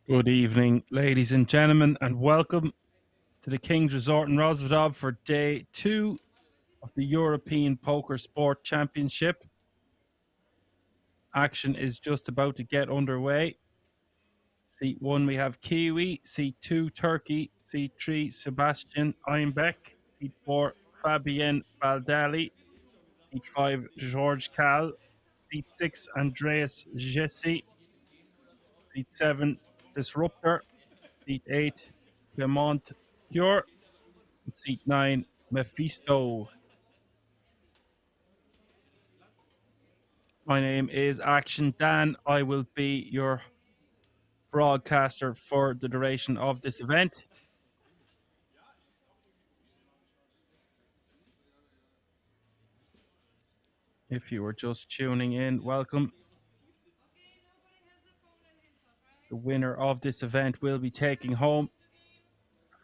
Good evening, ladies and gentlemen, and welcome to the King's Resort in Rosvedov for day 2 of the European Poker Sport Championship. Action is just about to get underway. Seat 1, we have Kiwi. Seat 2, Turkey. Seat 3, Sebastian Einbeck. Seat 4, Fabien Baldali. Seat 5, George Cal. Seat 6, Andreas Jesse. Seat 7, Disruptor. Seat 8, Clement Cure. Seat 9, Mephisto. My name is Action Dan. I will be your broadcaster for the duration of this event. If you were just tuning in, welcome. The winner of this event will be taking home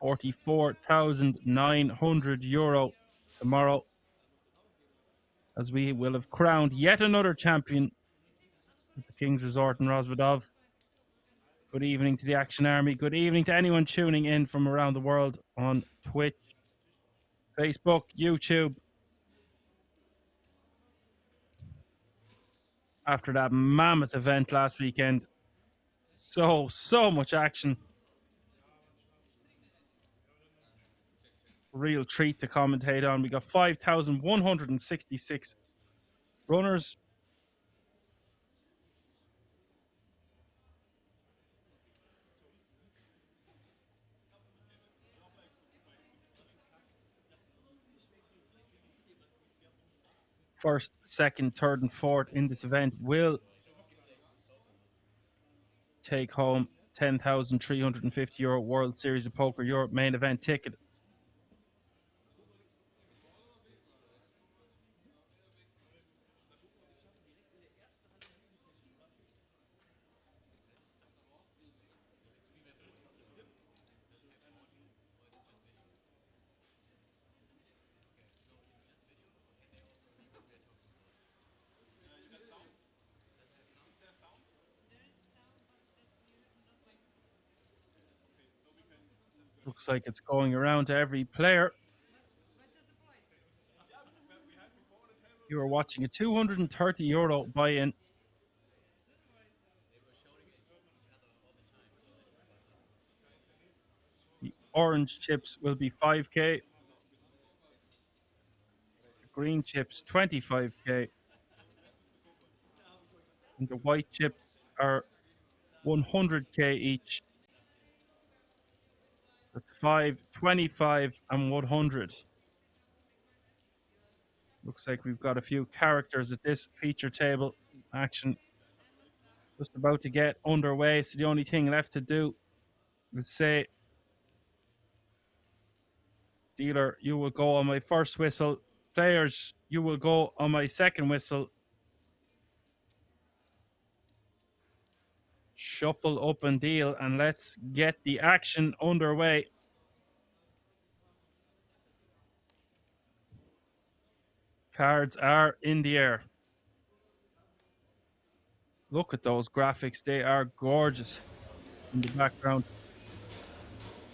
€44,900 tomorrow, as we will have crowned yet another champion at the King's Resort in Rosvedov. Good evening to the Action Army. Good evening to anyone tuning in from around the world on Twitch, Facebook, YouTube. After that mammoth event last weekend, so much action. Real treat to commentate on. We got 5,166 runners. First, second, third, and fourth in this event will take home €10,350 World Series of Poker Europe main event ticket. Looks like it's going around to every player. You are watching a €230 buy-in. The orange chips will be 5K. The green chips 25K. And the white chips are 100K each. That's 5, 25, and 100. Looks like we've got a few characters at this feature table. Action just about to get underway. So the only thing left to do is say, dealer, you will go on my first whistle. Players, you will go on my second whistle. Shuffle up and deal, and let's get the action underway. Cards are in the air. Look at those graphics. They are gorgeous in the background.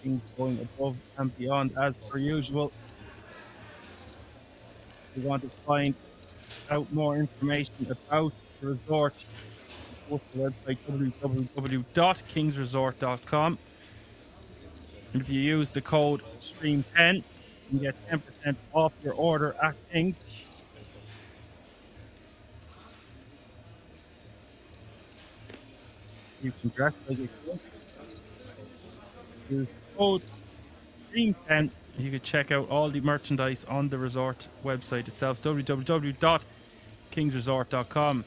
Things going above and beyond as per usual. If you want to find out more information about the resort, go to the website www.kingsresort.com. And if you use the code STREAM10, you can get 10% off your order at Kings. You can dress like a king. Use code STREAM10. You can check out all the merchandise on the resort website itself, www.kingsresort.com.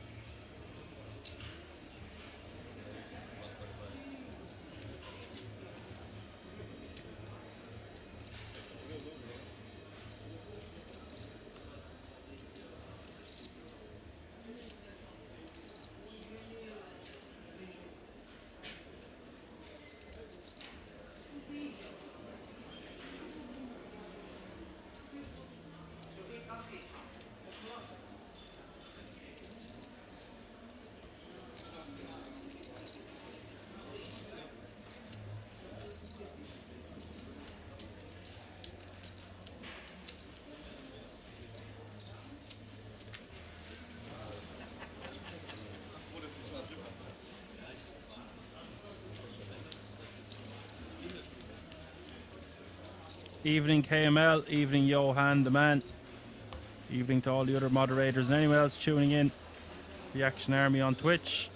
Evening KML, evening Johan the man, evening to all the other moderators and anyone else tuning in. The Action Army on Twitch.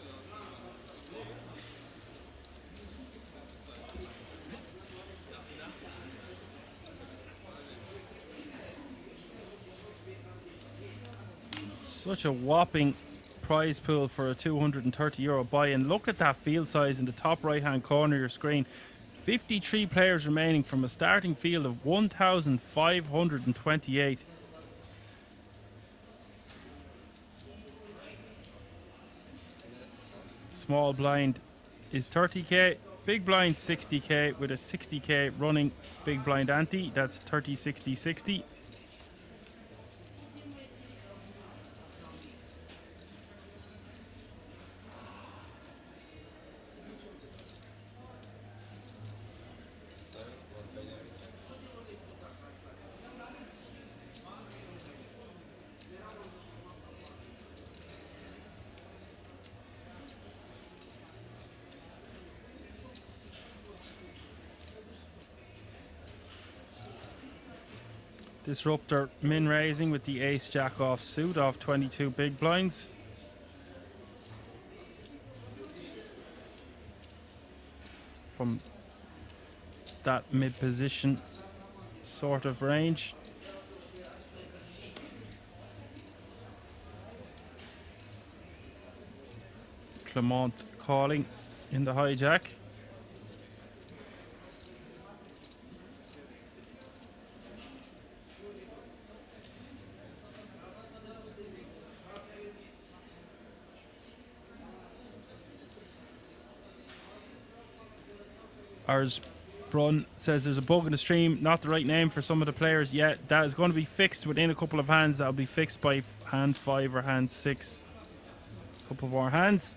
Such a whopping prize pool for a €230 buy-in. Look at that field size in the top right hand corner of your screen. 53 players remaining from a starting field of 1,528. Small blind is 30k, big blind 60k with a 60k running big blind ante. That's 30, 60, 60. Disruptor min raising with the ace jack off suit off 22 big blinds. From that mid position sort of range. Clement calling in the hijack. Ours Brun says there's a bug in the stream, not the right name for some of the players yet. That is going to be fixed within a couple of hands. That'll be fixed by hand 5 or hand 6. Couple more hands.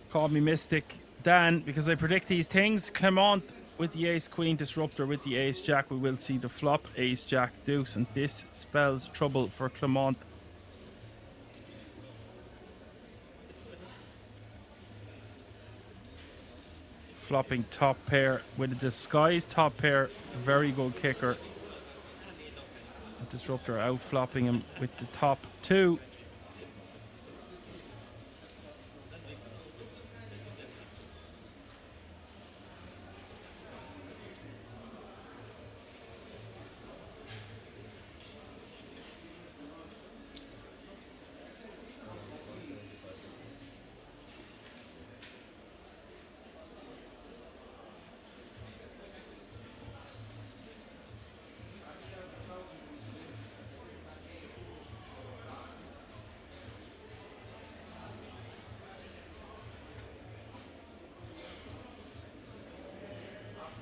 Call me Mystic Dan because I predict these things. Clement with the ace queen, disruptor with the ace jack. We will see the flop ace jack deuce, and this spells trouble for Clement. Flopping top pair with a disguised top pair. Very good kicker. Disruptor out flopping him with the top 2.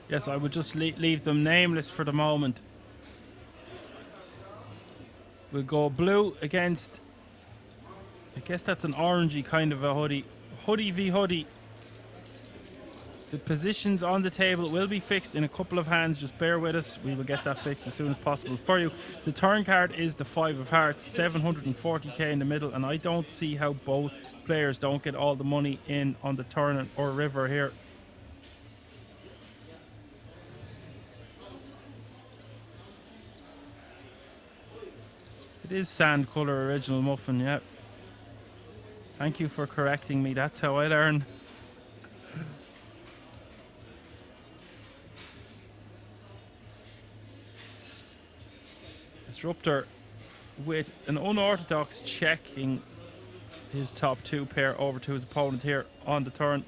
Yes, I would just leave them nameless for the moment. We'll go blue against, I guess that's an orangey kind of a hoodie. Hoodie v hoodie. The positions on the table will be fixed in a couple of hands. Just bear with us. We will get that fixed as soon as possible for you. The turn card is the 5 of hearts, 740k in the middle, and I don't see how both players don't get all the money in on the turn or river here. It is sand color original muffin, yeah. Thank you for correcting me. That's how I learn. Disruptor with an unorthodox checking his top 2 pair over to his opponent here on the turn.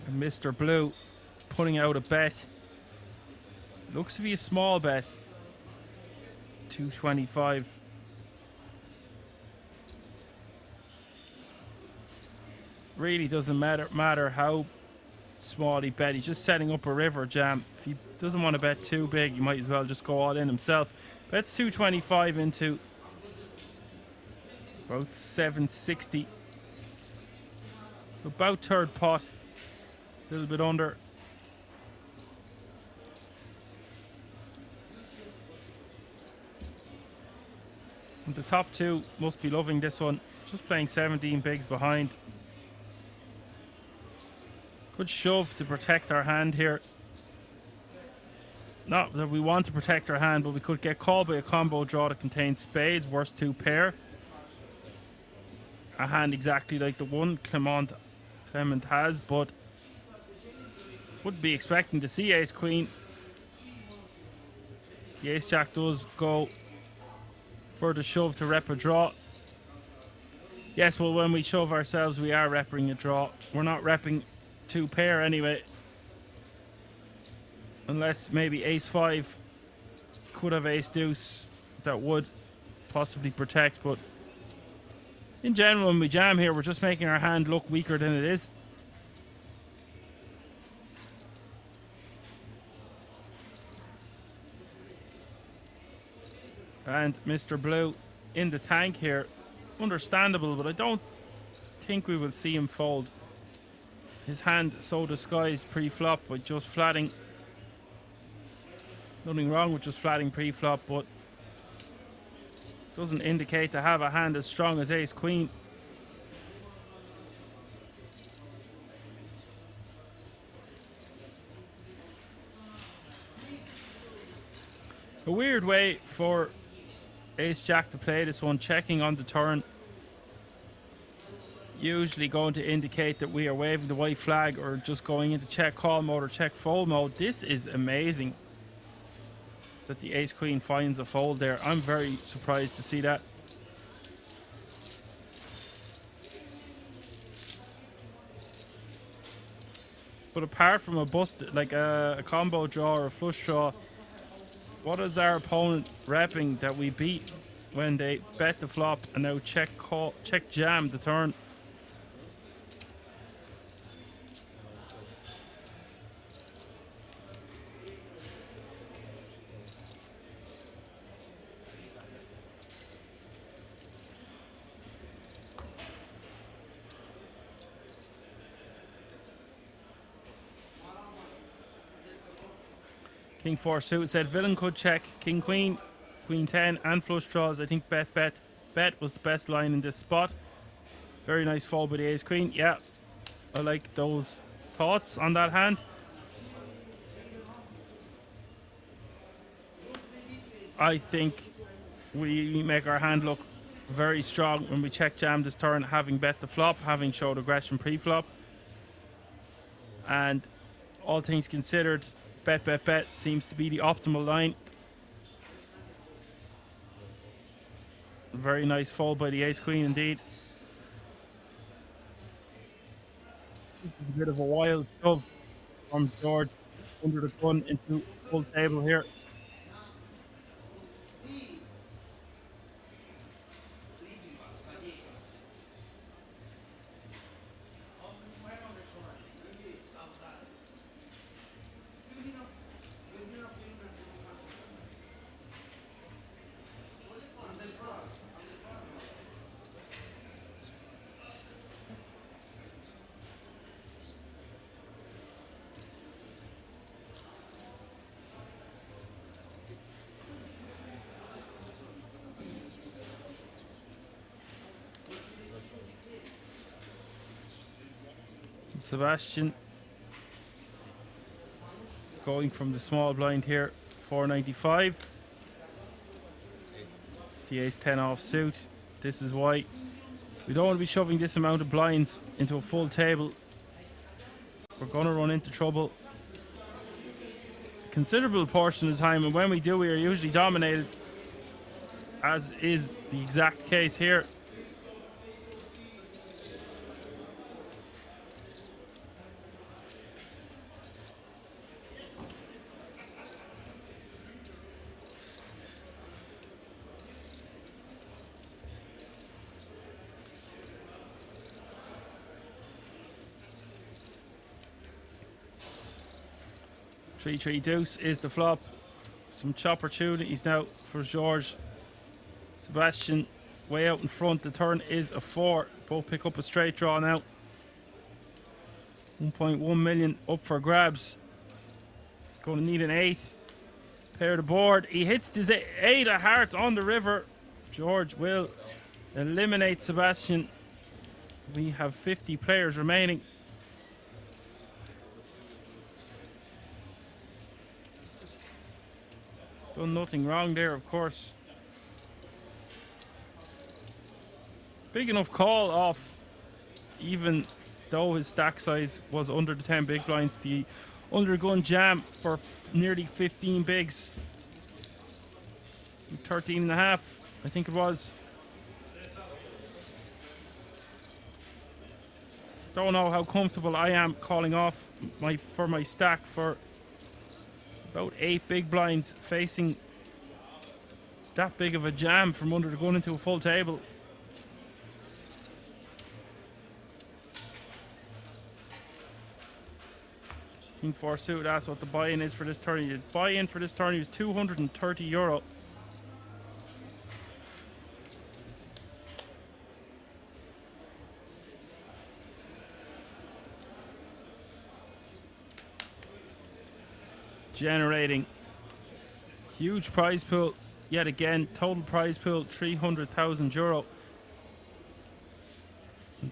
And Mr. Blue putting out a bet. Looks to be a small bet. 225. Really doesn't matter how small he bet. He's just setting up a river jam. If he doesn't want to bet too big, he might as well just go all in himself. Bets 225 into about 760. So about third pot. A little bit under. The top two must be loving this one. Just playing 17 bigs behind. Good shove to protect our hand here. Not that we want to protect our hand, but we could get called by a combo draw that contains spades, worst two pair. A hand exactly like the one Clement has, but would be expecting to see ace queen. The ace jack does go for the shove to rep a draw. Yes, well, when we shove ourselves, we are repping a draw. We're not repping two pair anyway. Unless maybe ace five could have ace deuce that would possibly protect, but in general, when we jam here, we're just making our hand look weaker than it is. And Mr. Blue in the tank here. Understandable, but I don't think we will see him fold. His hand so disguised pre-flop by just flatting. Nothing wrong with just flatting pre-flop, but doesn't indicate to have a hand as strong as ace queen. A weird way for ace jack to play this one, checking on the turn. Usually going to indicate that we are waving the white flag or just going into check call mode or check fold mode. This is amazing that the ace queen finds a fold there. I'm very surprised to see that. But apart from a bust, like a combo draw or a flush draw, what is our opponent repping that we beat when they bet the flop and now check call, check jam the turn? King 4 suit said villain could check king queen, queen 10 and flush draws. I think bet was the best line in this spot. Very nice fold by the ace queen. Yeah, I like those thoughts on that hand. I think we make our hand look very strong when we check jam this turn, having bet the flop, having showed aggression pre-flop. And all things considered, bet seems to be the optimal line. Very nice fold by the ace queen indeed. This is a bit of a wild shove from George under the gun into full table here. Sebastian going from the small blind here, 495. The ace 10 off suit. This is why we don't want to be shoving this amount of blinds into a full table. We're going to run into trouble a considerable portion of the time, and when we do, we are usually dominated, as is the exact case here. 3-3 deuce is the flop. Some opportunities now for George. Sebastian way out in front. The turn is a 4. Both pick up a straight draw now. 1.1 million up for grabs. Going to need an 8. Pair the board. He hits his 8 of hearts on the river. George will eliminate Sebastian. We have 50 players remaining. Done nothing wrong there, of course. Big enough call off, even though his stack size was under the 10 big blinds. The undergun jam for nearly 15 bigs. 13 and a half, I think it was. Don't know how comfortable I am calling off my stack for about 8 big blinds, facing that big of a jam from under the gun into a full table. King 4 suit, that's what the buy-in is for this tourney. The buy-in for this tourney is €230. Generating huge prize pool yet again. Total prize pool €300,000.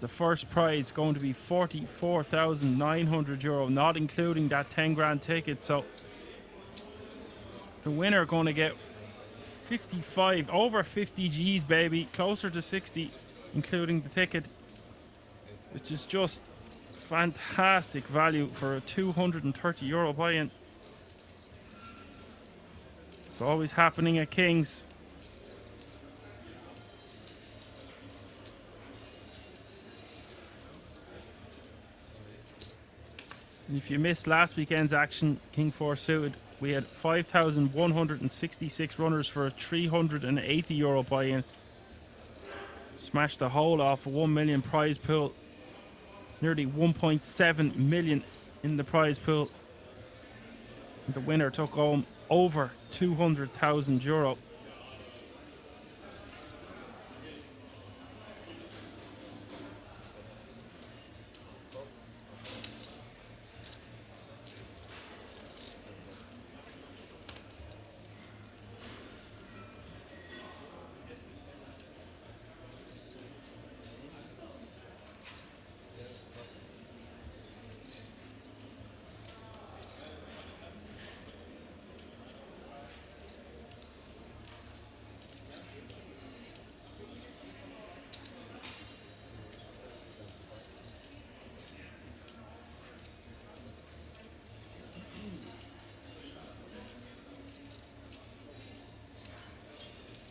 The first prize going to be €44,900, not including that 10 grand ticket. So the winner going to get 55, over 50 G's, baby, closer to 60, including the ticket, which is just fantastic value for a €230 buy-in. It's always happening at Kings. And if you missed last weekend's action, King 4 suited, we had 5,166 runners for a €380 buy-in. Smashed the whole off a 1 million prize pool. Nearly 1.7 million in the prize pool. And the winner took home over €200,000.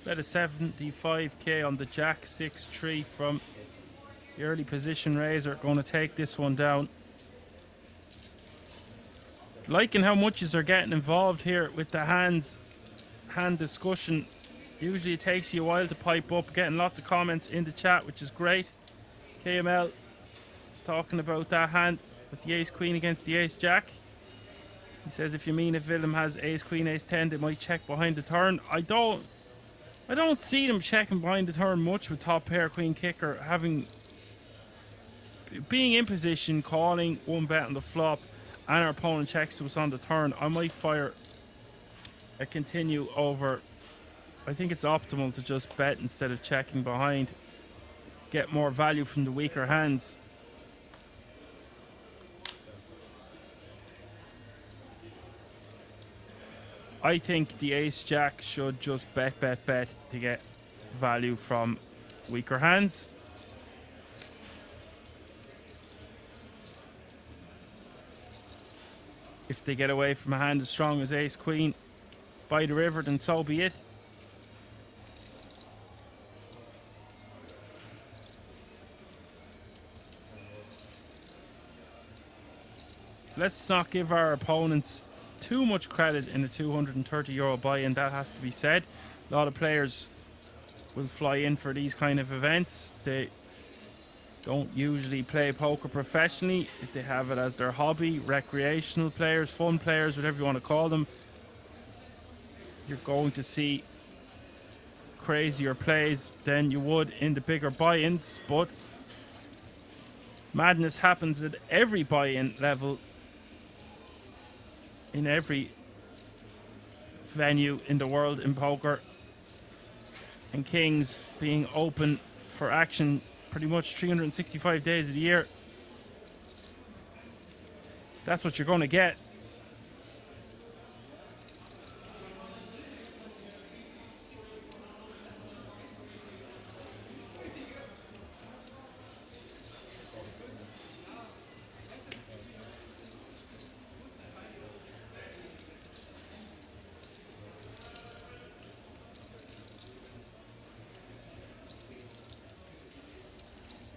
Bet a 75k on the Jack 6-3 from the early position raiser. Going to take this one down. Liking how much are getting involved here with the hand discussion. Usually it takes you a while to pipe up. Getting lots of comments in the chat, which is great. KML is talking about that hand with the ace queen against the ace jack. He says if you mean if Willem has ace queen ace 10, they might check behind the turn. I don't see them checking behind the turn much with top pair queen kicker, being in position, calling one bet on the flop, and our opponent checks to us on the turn. I might fire a continue over. I think it's optimal to just bet instead of checking behind. Get more value from the weaker hands. I think the ace jack should just bet to get value from weaker hands. If they get away from a hand as strong as ace queen by the river, then so be it. Let's not give our opponents too much credit in a €230 buy-in, that has to be said. A lot of players will fly in for these kind of events. They don't usually play poker professionally. If they have it as their hobby, recreational players, fun players, whatever you want to call them, you're going to see crazier plays than you would in the bigger buy-ins. But madness happens at every buy-in level, in every venue in the world in poker. and kings being open for action pretty much 365 days of the year. That's what you're going to get.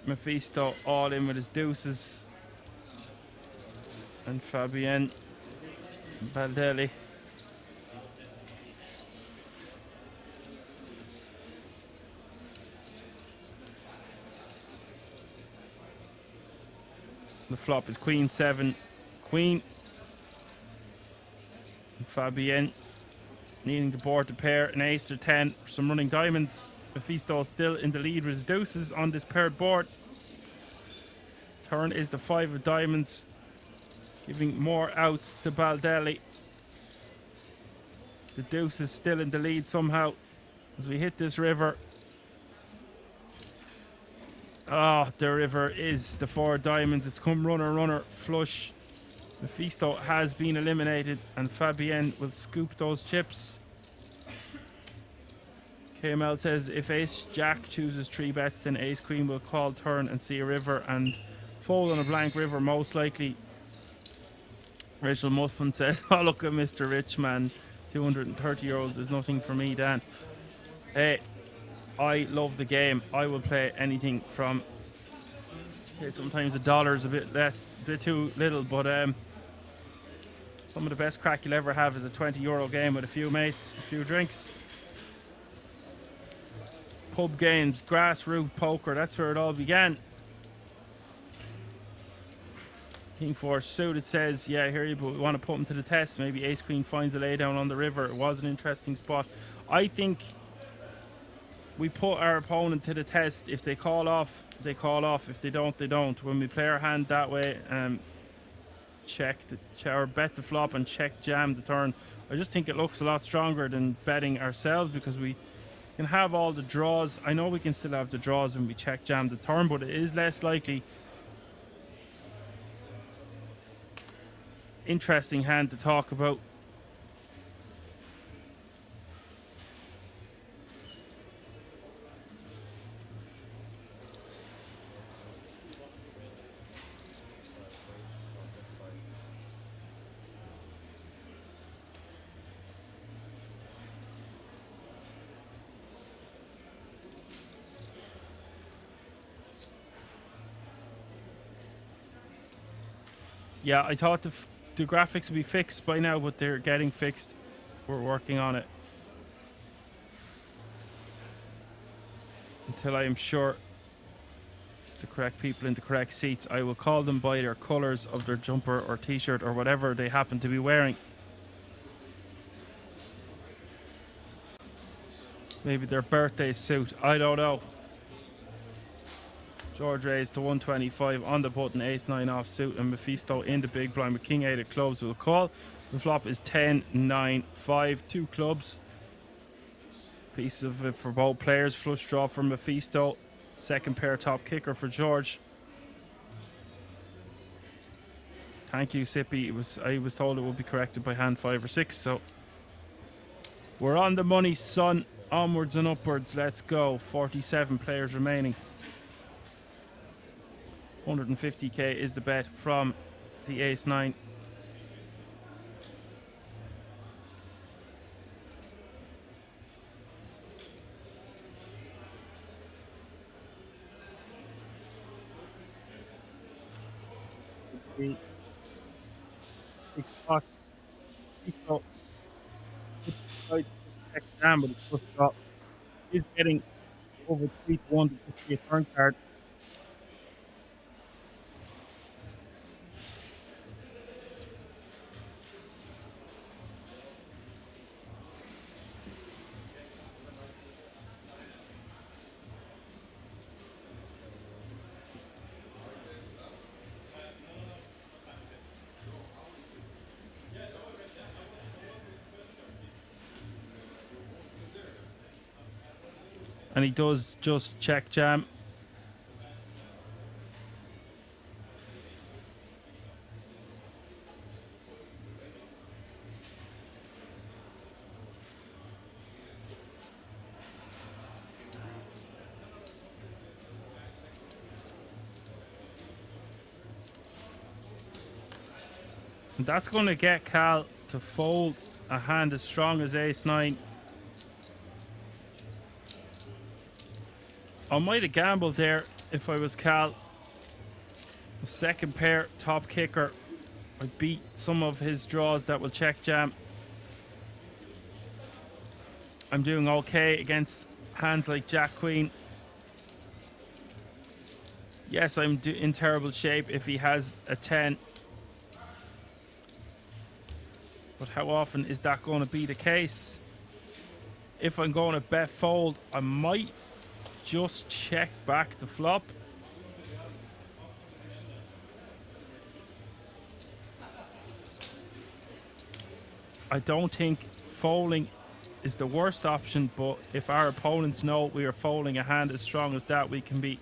Mephisto all in with his deuces. And Fabienne Baldelli. The flop is Queen 7, Queen. And Fabienne needing to board the pair, an ace or 10 for some running diamonds. Mephisto still in the lead with his deuces on this paired board. Turn is the 5 of diamonds, giving more outs to Baldelli. The deuce is still in the lead somehow as we hit this river. The river is the 4 diamonds. It's come runner, runner, flush. Mephisto has been eliminated and Fabienne will scoop those chips. KML says if ace jack chooses 3 bets, then ace queen will call turn and see a river and fold on a blank river most likely. Rachel Muffin says, oh look at Mr. Richman, 230 euros is nothing for me, Dan. Hey, I love the game. I will play anything from, sometimes $1 is a bit less, a bit too little, but some of the best crack you'll ever have is a 20 euro game with a few mates, a few drinks. Pub games, grassroots poker, that's where it all began. King 4 suited says, yeah, I hear you, but we want to put him to the test. Maybe ace queen finds a laydown on the river. It was an interesting spot. I think we put our opponent to the test. If they call off, they call off. If they don't, they don't. When we play our hand that way, or bet the flop and check jam the turn, I just think it looks a lot stronger than betting ourselves because we can have all the draws. I know we can still have the draws when we check jam the turn, but it is less likely. Interesting hand to talk about. Yeah, I thought the graphics would be fixed by now, but they're getting fixed. We're working on it. Until I am sure it's the correct people in the correct seats, I will call them by their colours of their jumper or t-shirt or whatever they happen to be wearing. Maybe their birthday suit, I don't know. George raised to 125 on the button, ace 9 off suit, and Mephisto in the big blind with king 8 of clubs will call. The flop is 10, 9, 5, 2 clubs. Pieces of it for both players. Flush draw for Mephisto. Second pair top kicker for George. Thank you, Sippy. I was told it would be corrected by hand 5 or 6, so we're on the money, son. Onwards and upwards. Let's go. 47 players remaining. 150k is the bet from the ace 9. Is getting over 3 to 1 to see a turn card. And he does just check jam. And that's going to get Cal to fold a hand as strong as ace-9. I might have gambled there if I was Cal. The second pair, top kicker. I beat some of his draws that will check jam. I'm doing okay against hands like Jack Queen. Yes, I'm in terrible shape if he has a 10. But how often is that going to be the case? If I'm going to bet fold, I might just check back the flop. I don't think folding is the worst option, but if our opponents know we are folding a hand as strong as that, we can be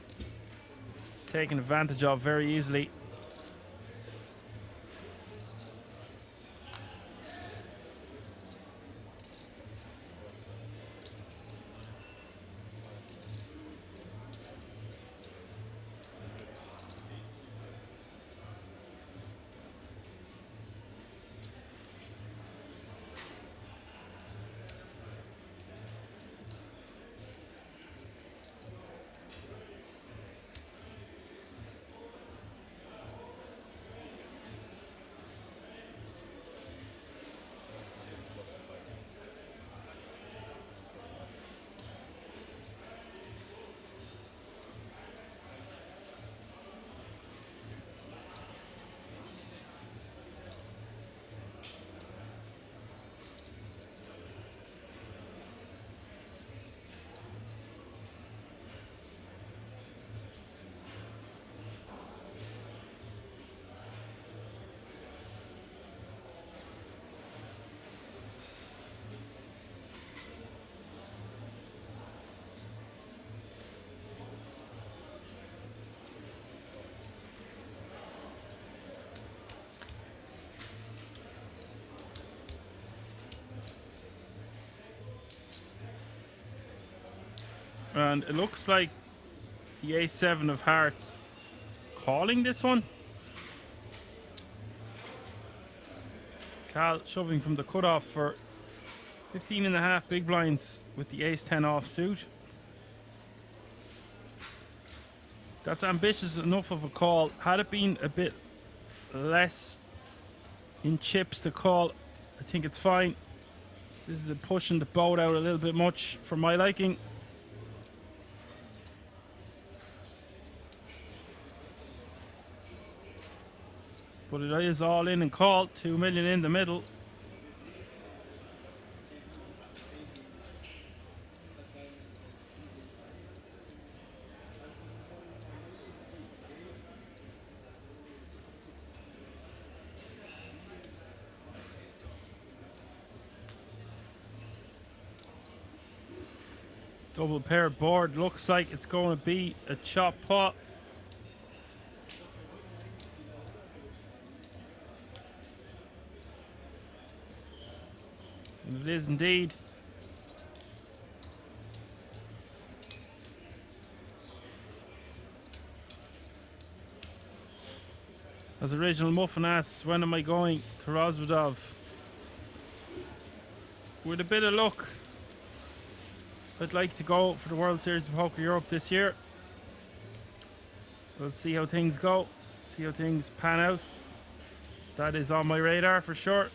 taken advantage of very easily. And it looks like the ace-7 of hearts calling this one. Cal shoving from the cutoff for 15.5 big blinds with the ace-10 offsuit. That's ambitious enough of a call. Had it been a bit less in chips to call, I think it's fine. This is pushing the boat out a little bit much for my liking. But it is all in and called. 2 million in the middle. Double pair board. Looks like it's going to be a chop pot. And it is indeed. As original Muffin asks, when am I going to Rosvedov? With a bit of luck, I'd like to go for the World Series of Poker Europe this year. We'll see how things go, see how things pan out. That is on my radar for sure.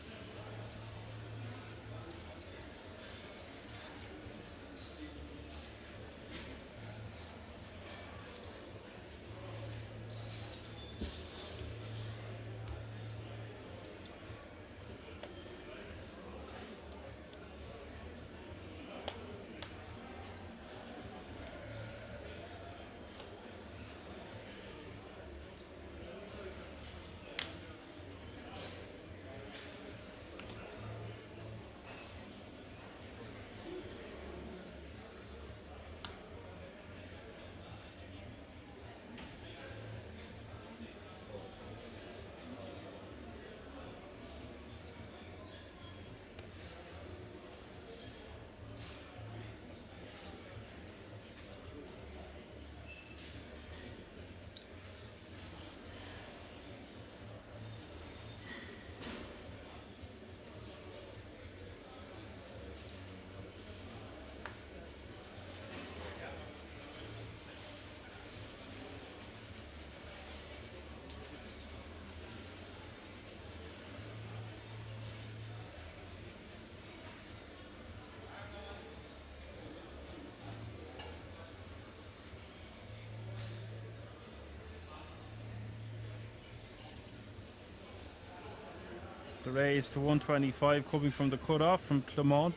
The raise to 125 coming from the cutoff from Clement.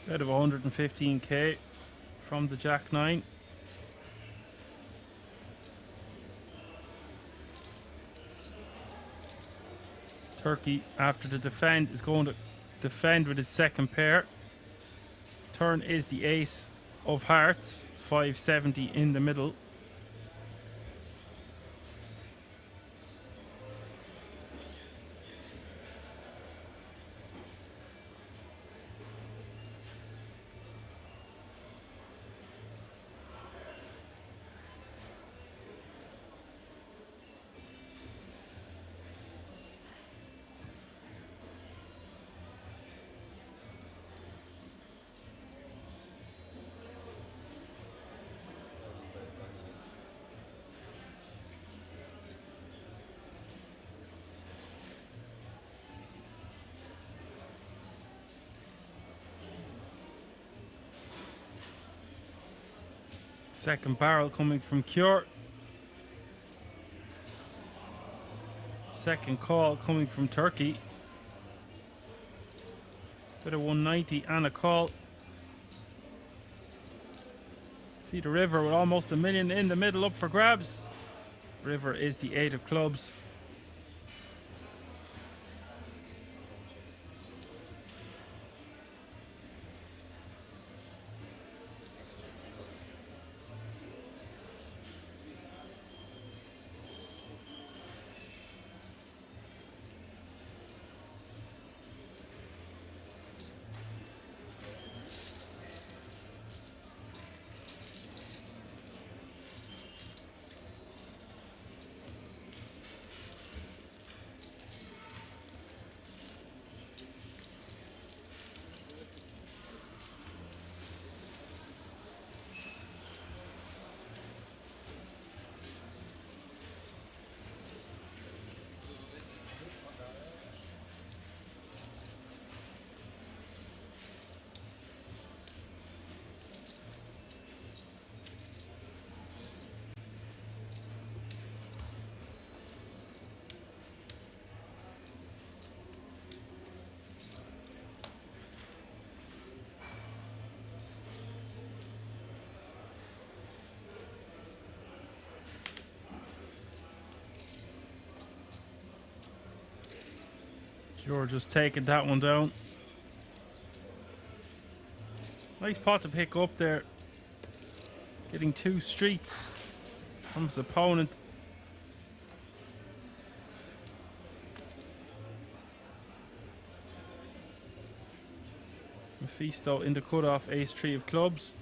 Out of 115k from the Jack 9. Turkey, after the defend, is going to defend with his second pair. Turn is the ace of hearts, 570 in the middle. Second barrel coming from Cure. Second call coming from Turkey. Bit of 190 and a call. See the river with almost $1 million in the middle up for grabs. River is the 8 of clubs. Cure just taking that one down. Nice pot to pick up there. Getting 2 streets from his opponent. Mephisto in the cutoff, ace 3 of clubs.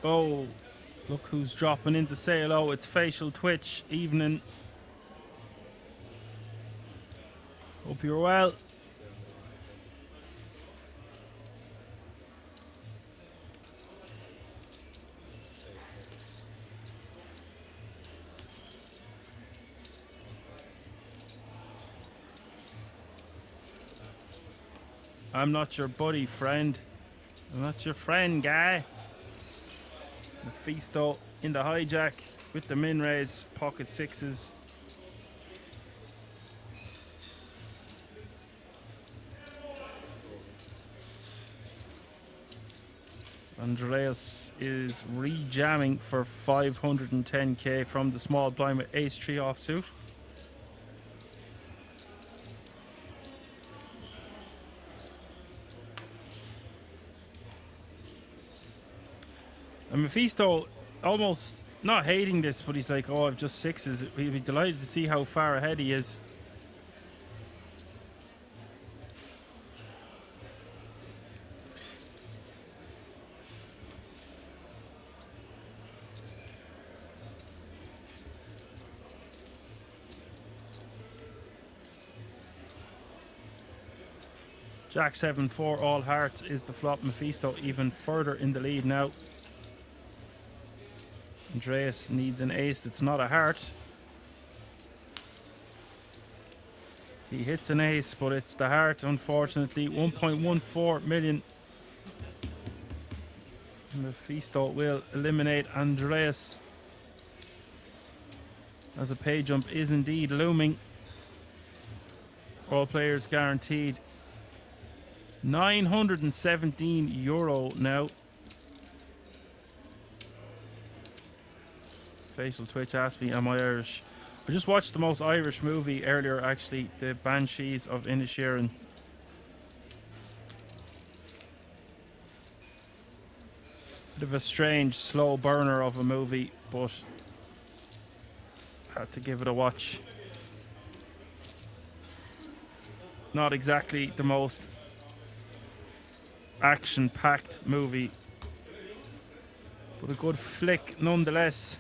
Oh, look who's dropping into sale. Oh, it's Facial Twitch. Evening. Hope you're well. I'm not your buddy, friend. I'm not your friend, guy. Mephisto in the hijack with the min raise, pocket sixes. Andreas is re-jamming for 510k from the small blind with ace-3 offsuit. And Mephisto almost not hating this, but he's like, oh, I've just sixes. He'd be delighted to see how far ahead he is. Jack 7-4 all hearts is the flop. Mephisto even further in the lead now. Andreas needs an ace that's not a heart. He hits an ace, but it's the heart, unfortunately. 1.14 million. Mephisto will eliminate Andreas, as a pay jump is indeed looming. All players guaranteed. €917 now. Facial Twitch asked me, am I Irish? I just watched the most Irish movie earlier, actually, The Banshees of Inisherin. Bit of a strange, slow burner of a movie, but had to give it a watch. Not exactly the most action-packed movie, but a good flick nonetheless.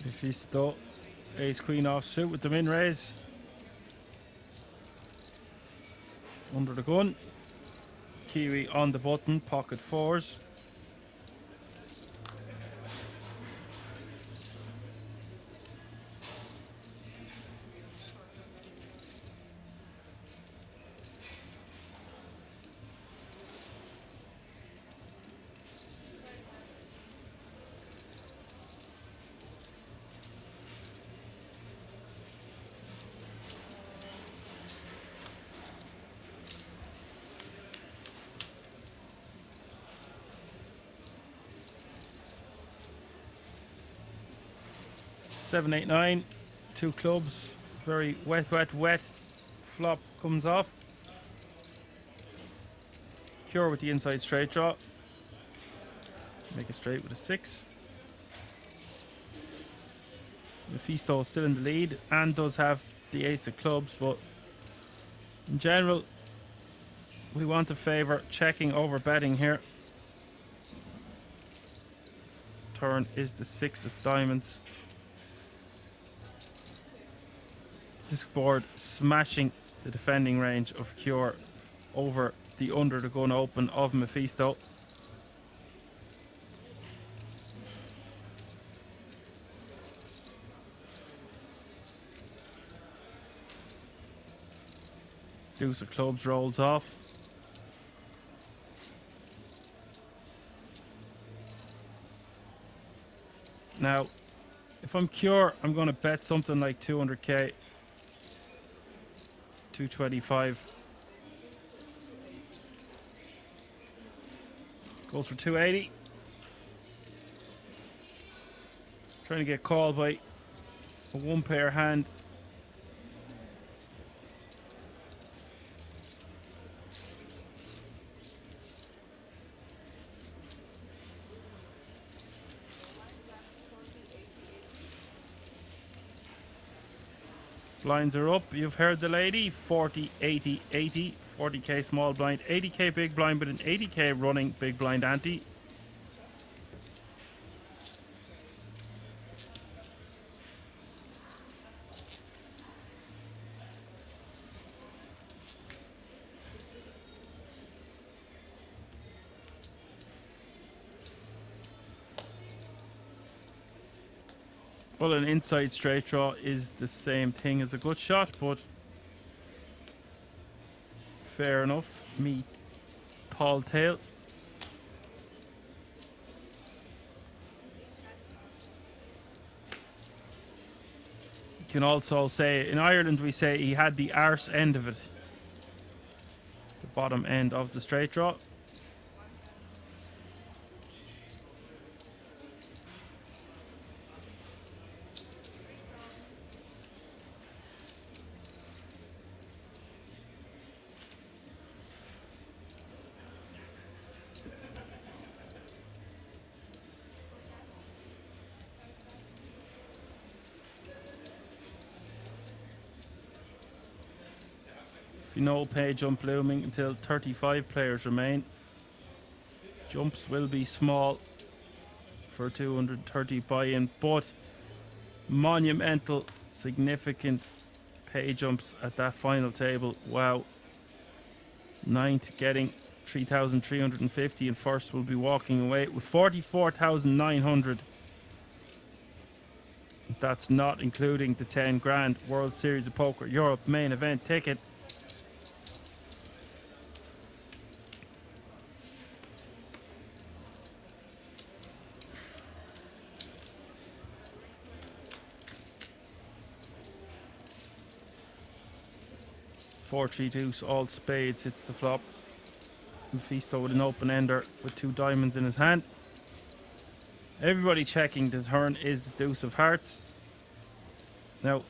Mephisto, ace queen off suit with the min raise. Under the gun. Kiwi on the button, pocket fours. Seven, eight, nine, two clubs, very wet, wet, wet. Flop comes off. Cure with the inside straight draw. Make it straight with a 6. Mephisto still in the lead and does have the ace of clubs, but in general, we want to favour checking over betting here. Turn is the 6 of diamonds. This board smashing the defending range of Cure over the under the gun open of Mephisto. Deuce of clubs rolls off. Now, if I'm Cure, I'm going to bet something like 200k. 225. Goes for 280. Trying to get called by a one pair hand. Blinds are up. You've heard the lady. 40, 80, 80. 40k small blind, 80k big blind, but an 80k running big blind ante. Well, an inside straight draw is the same thing as a gut shot, but fair enough. Me, Paul Tail. You can also say, in Ireland we say he had the arse end of it. The bottom end of the straight draw. You know, pay jump looming until 35 players remain. Jumps will be small for 230 buy-in, but monumental, significant pay jumps at that final table. Wow. Ninth getting 3,350 and first will be walking away with 44,900. That's not including the 10 grand World Series of Poker Europe main event ticket. Four, three, deuce, all spades. It's the flop. Mephisto with an open ender with two diamonds in his hand. Everybody checking the turn is the deuce of hearts. Now,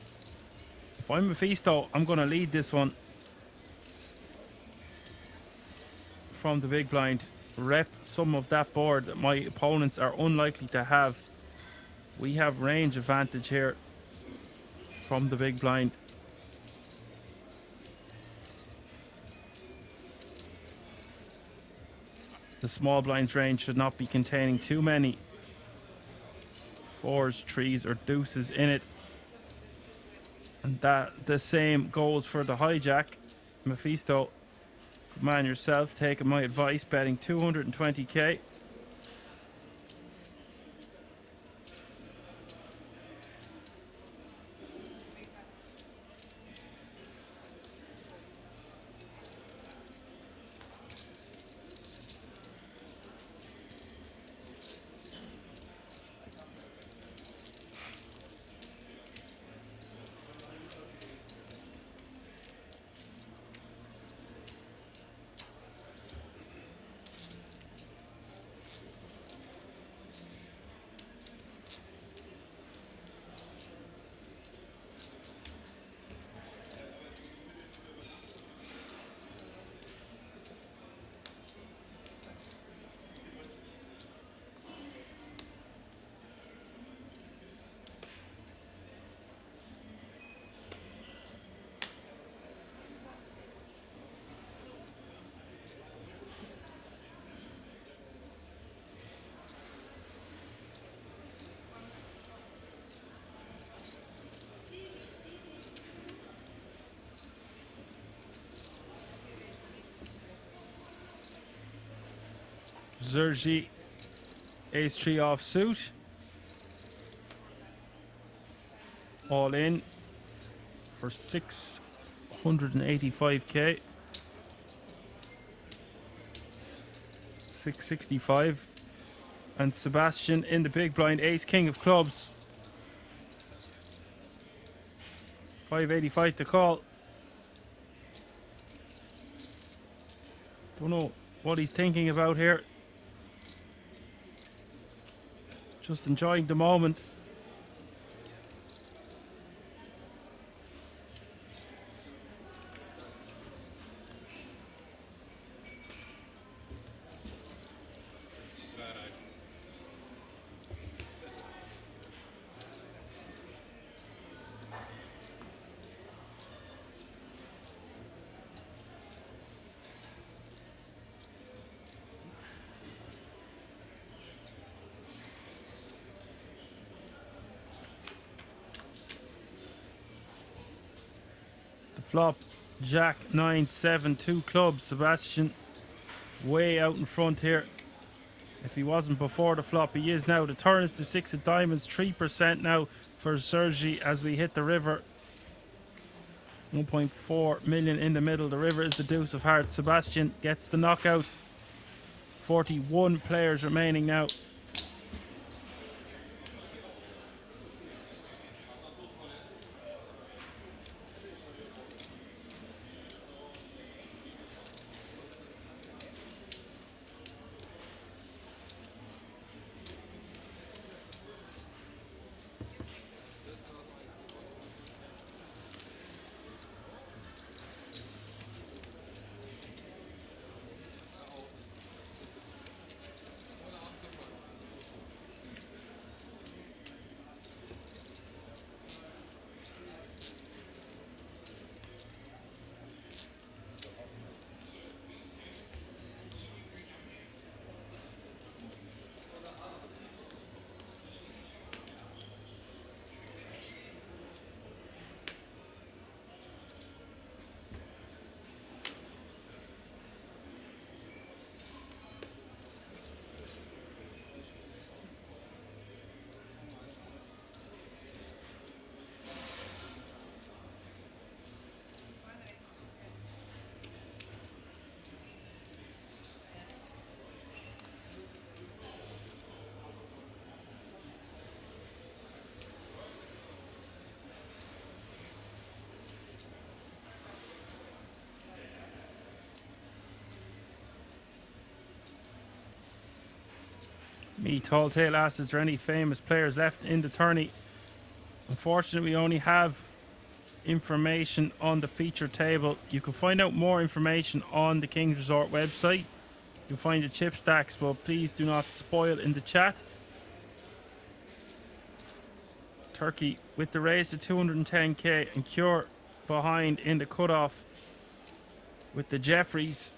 if I'm Mephisto, I'm going to lead this one from the big blind. Rep some of that board that my opponents are unlikely to have. We have range advantage here from the big blind. The small blinds range should not be containing too many fours, threes, or deuces in it. And that the same goes for the hijack. Mephisto, good man yourself, taking my advice, betting 220k. Sergi, ace 3 off suit. All in for 685k. 665. And Sebastian in the big blind, ace king of clubs. 585 to call. Don't know what he's thinking about here. Just enjoying the moment. Flop, Jack 9 7 2 clubs. Sebastian way out in front here. If he wasn't before the flop, he is now. The turn is the 6 of diamonds, 3% now for Sergi as we hit the river. 1.4 million in the middle. The river is the deuce of hearts. Sebastian gets the knockout. 41 players remaining now. Me, Tall Tale asks, is there any famous players left in the tourney? Unfortunately, we only have information on the feature table. You can find out more information on the Kings Resort website. You'll find the chip stacks, but please do not spoil in the chat. Turkey with the raise to 210k and Cure behind in the cutoff with the Jeffries.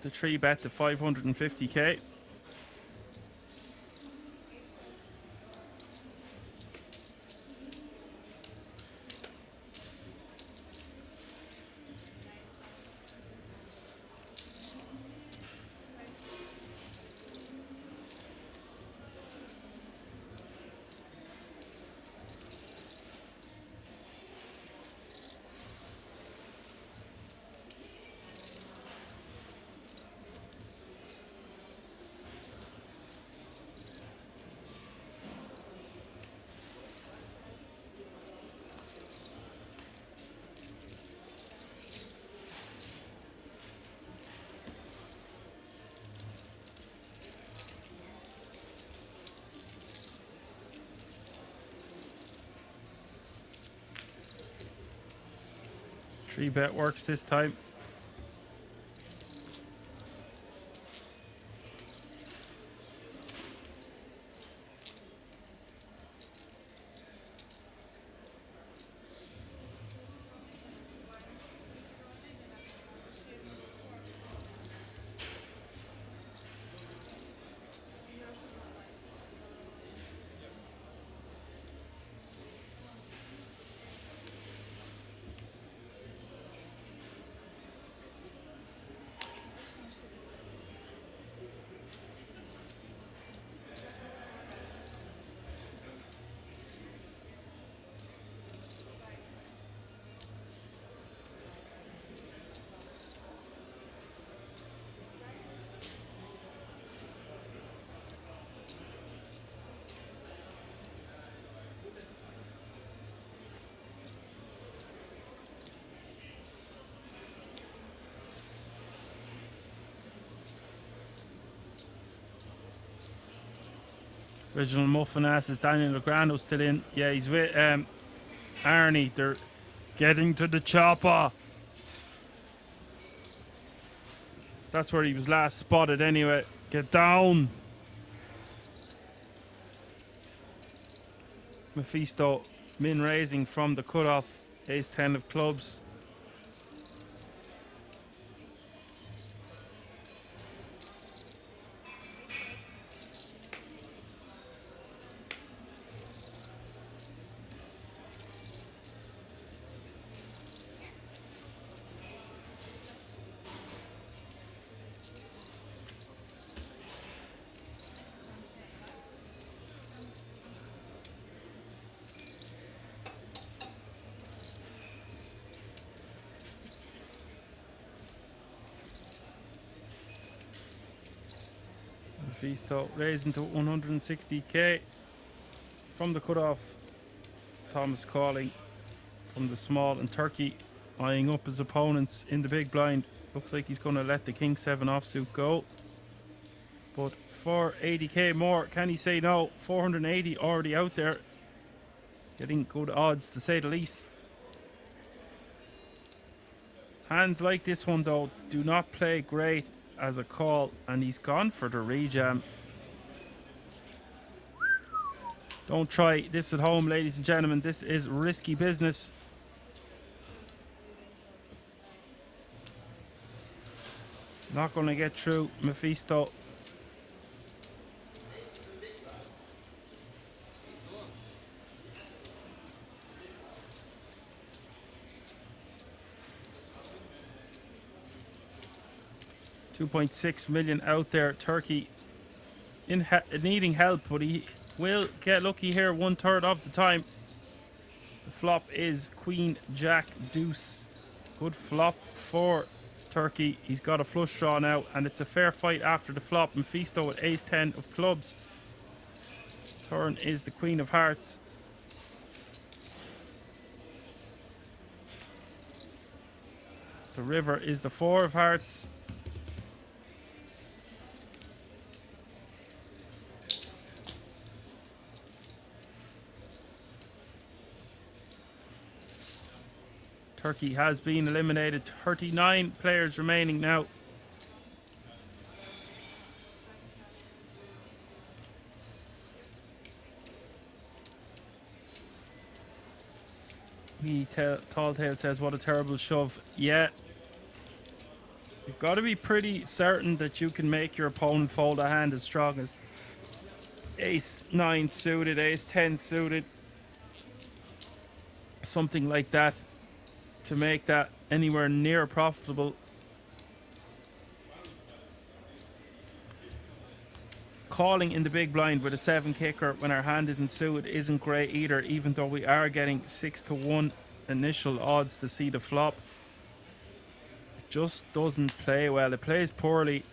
the 3-bet to 550k. Three bet works this time. Original Muffin asks, Daniel Legrando still in? Yeah, he's with Arnie. They're getting to the chopper. That's where he was last spotted anyway. Get down. Mephisto min raising from the cutoff. Ace 10 of clubs. Mephisto raising to 160k from the cutoff. Thomas calling from the small, and Turkey eyeing up his opponents in the big blind. Looks like he's going to let the King 7 offsuit go. But for 80k more, can he say no? 480 already out there. Getting good odds to say the least. Hands like this one though do not play great as a call, and he's gone for the rejam. Don't try this at home, ladies and gentlemen. This is risky business. Not going to get through. Mephisto. $2.6 million out there. Turkey in needing help, but he will get lucky here 1/3 of the time. The flop is Queen Jack Deuce. Good flop for Turkey. He's got a flush draw now, and it's a fair fight after the flop. Mephisto with Ace 10 of clubs. Turn is the Queen of Hearts. The river is the 4 of Hearts. Turkey has been eliminated. 39 players remaining now. Tall Tale says, what a terrible shove. Yeah. You've got to be pretty certain that you can make your opponent fold a hand as strong as ace 9 suited, ace 10 suited, something like that, to make that anywhere near profitable. Calling in the big blind with a 7 kicker when our hand isn't suited isn't great either, even though we are getting 6-1 initial odds to see the flop. It just doesn't play well. It plays poorly.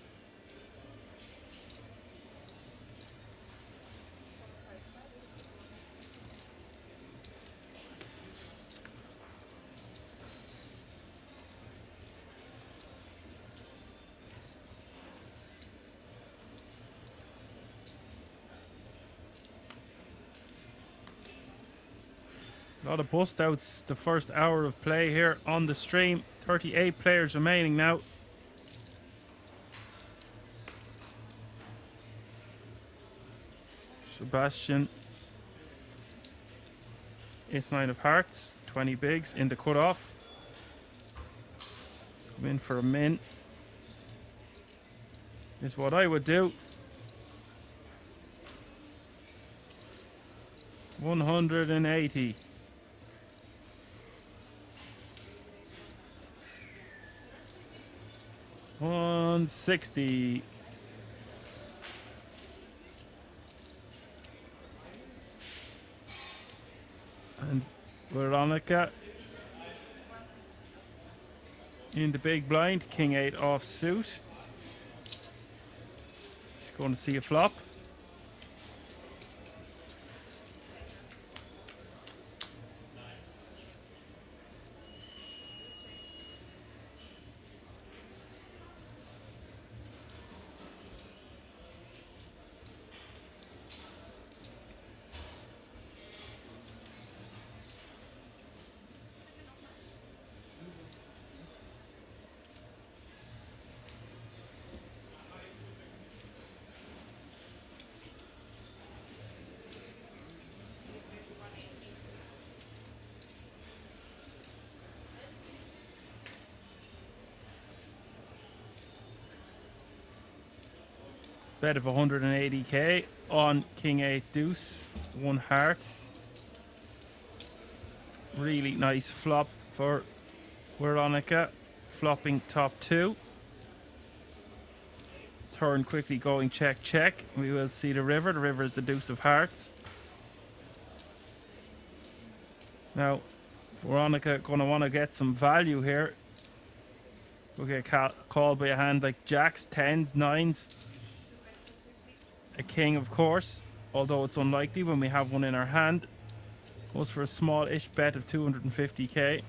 A lot of bust outs the first hour of play here on the stream. 38 players remaining now. Sebastian. Ace 9 of hearts. 20 bigs in the cutoff. Come in for a min. Is what I would do. 180. $160. And Veronica in the big blind. King 8 off suit. She's going to see a flop. Bet of 180k on King 8 deuce, 1 heart. Really nice flop for Veronica, flopping top 2. Turn quickly going check, check. We will see the river. The river is the deuce of hearts. Now, Veronica gonna want to get some value here. We'll get called by a hand like jacks, 10s, 9s. A king, of course, although it's unlikely when we have one in our hand. Goes for a small-ish bet of 250k.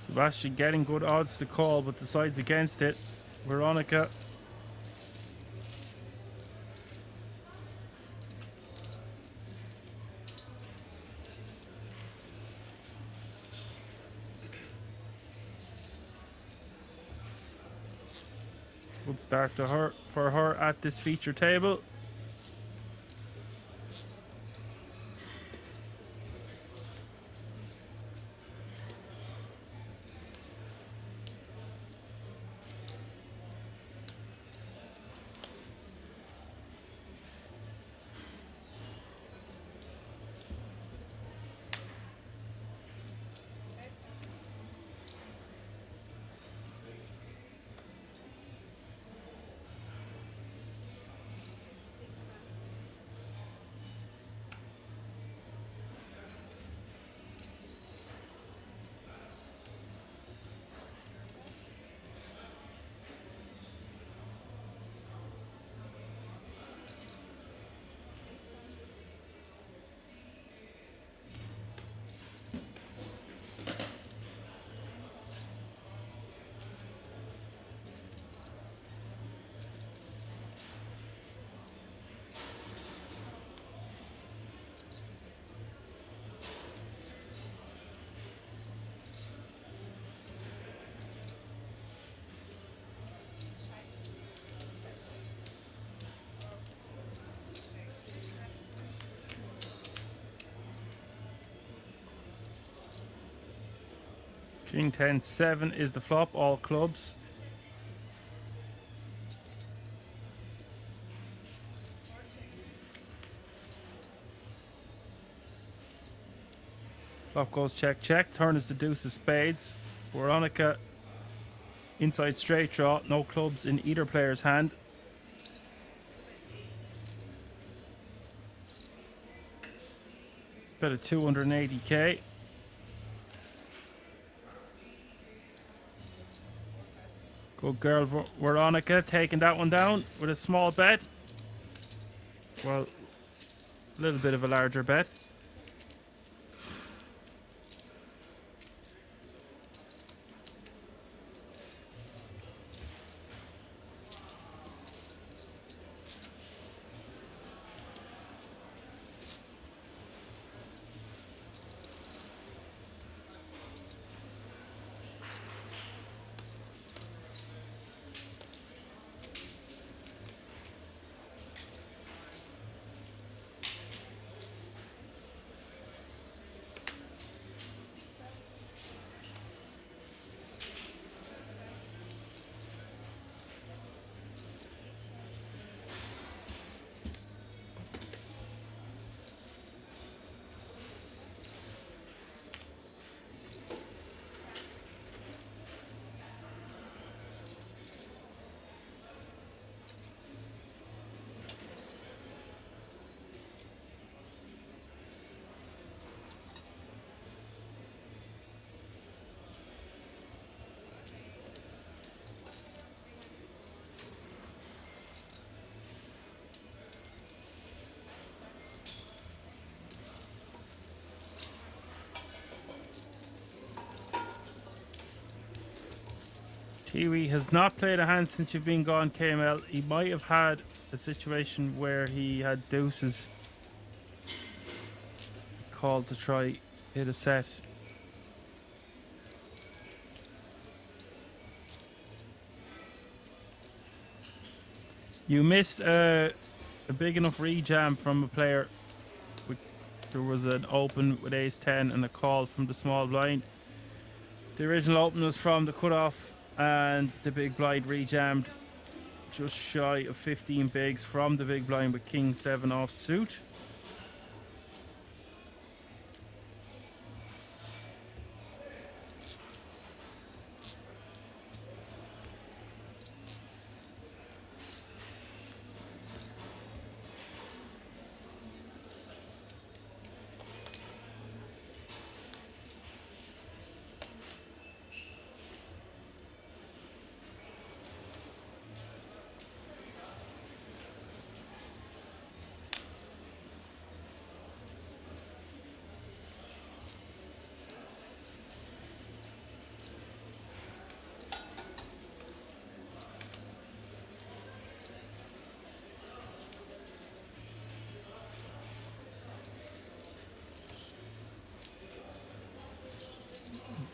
Sebastian getting good odds to call, but decides against it. Veronica. Good start to her for her at this feature table. King 10-7 is the flop, all clubs. Flop goes check, check. Turn is the deuce of spades. Veronica, inside straight draw. No clubs in either player's hand. Bet at 280k. Good girl, Veronica, taking that one down with a small bet. Well, a little bit of a larger bet. Kiwi has not played a hand since you've been gone, KML. He might have had a situation where he had deuces called to try hit a set. You missed a big enough rejam from a player. There was an open with ace 10 and a call from the small blind. The original open was from the cutoff, and the big blind rejammed just shy of 15 bigs from the big blind with king 7 off suit.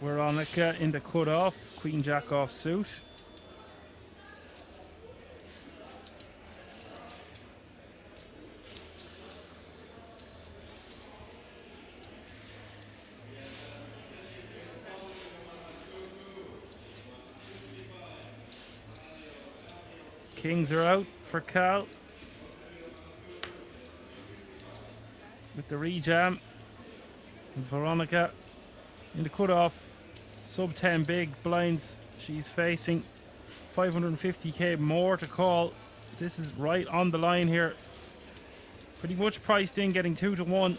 Veronica in the cutoff, queen jack off suit. Kings are out for Cal with the rejam. Veronica in the cutoff, sub 10 big blinds. She's facing 550k more to call. This is right on the line here. Pretty much priced in, getting 2 to 1.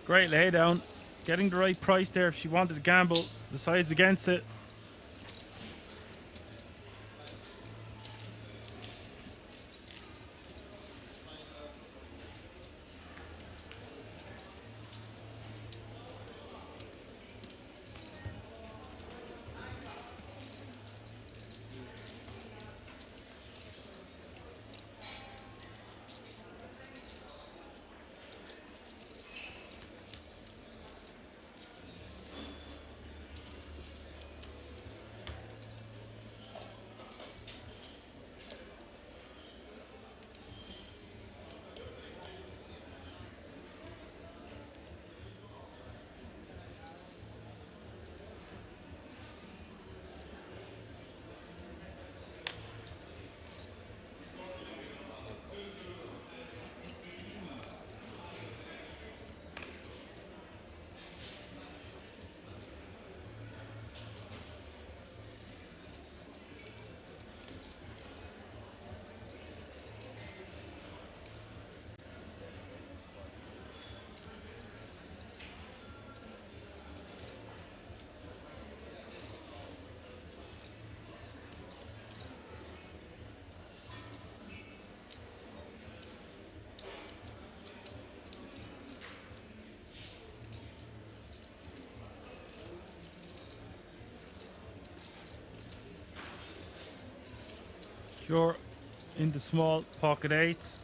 Great laydown. Getting the right price there if she wanted to gamble. Decides against it. Cure in the small pocket eights.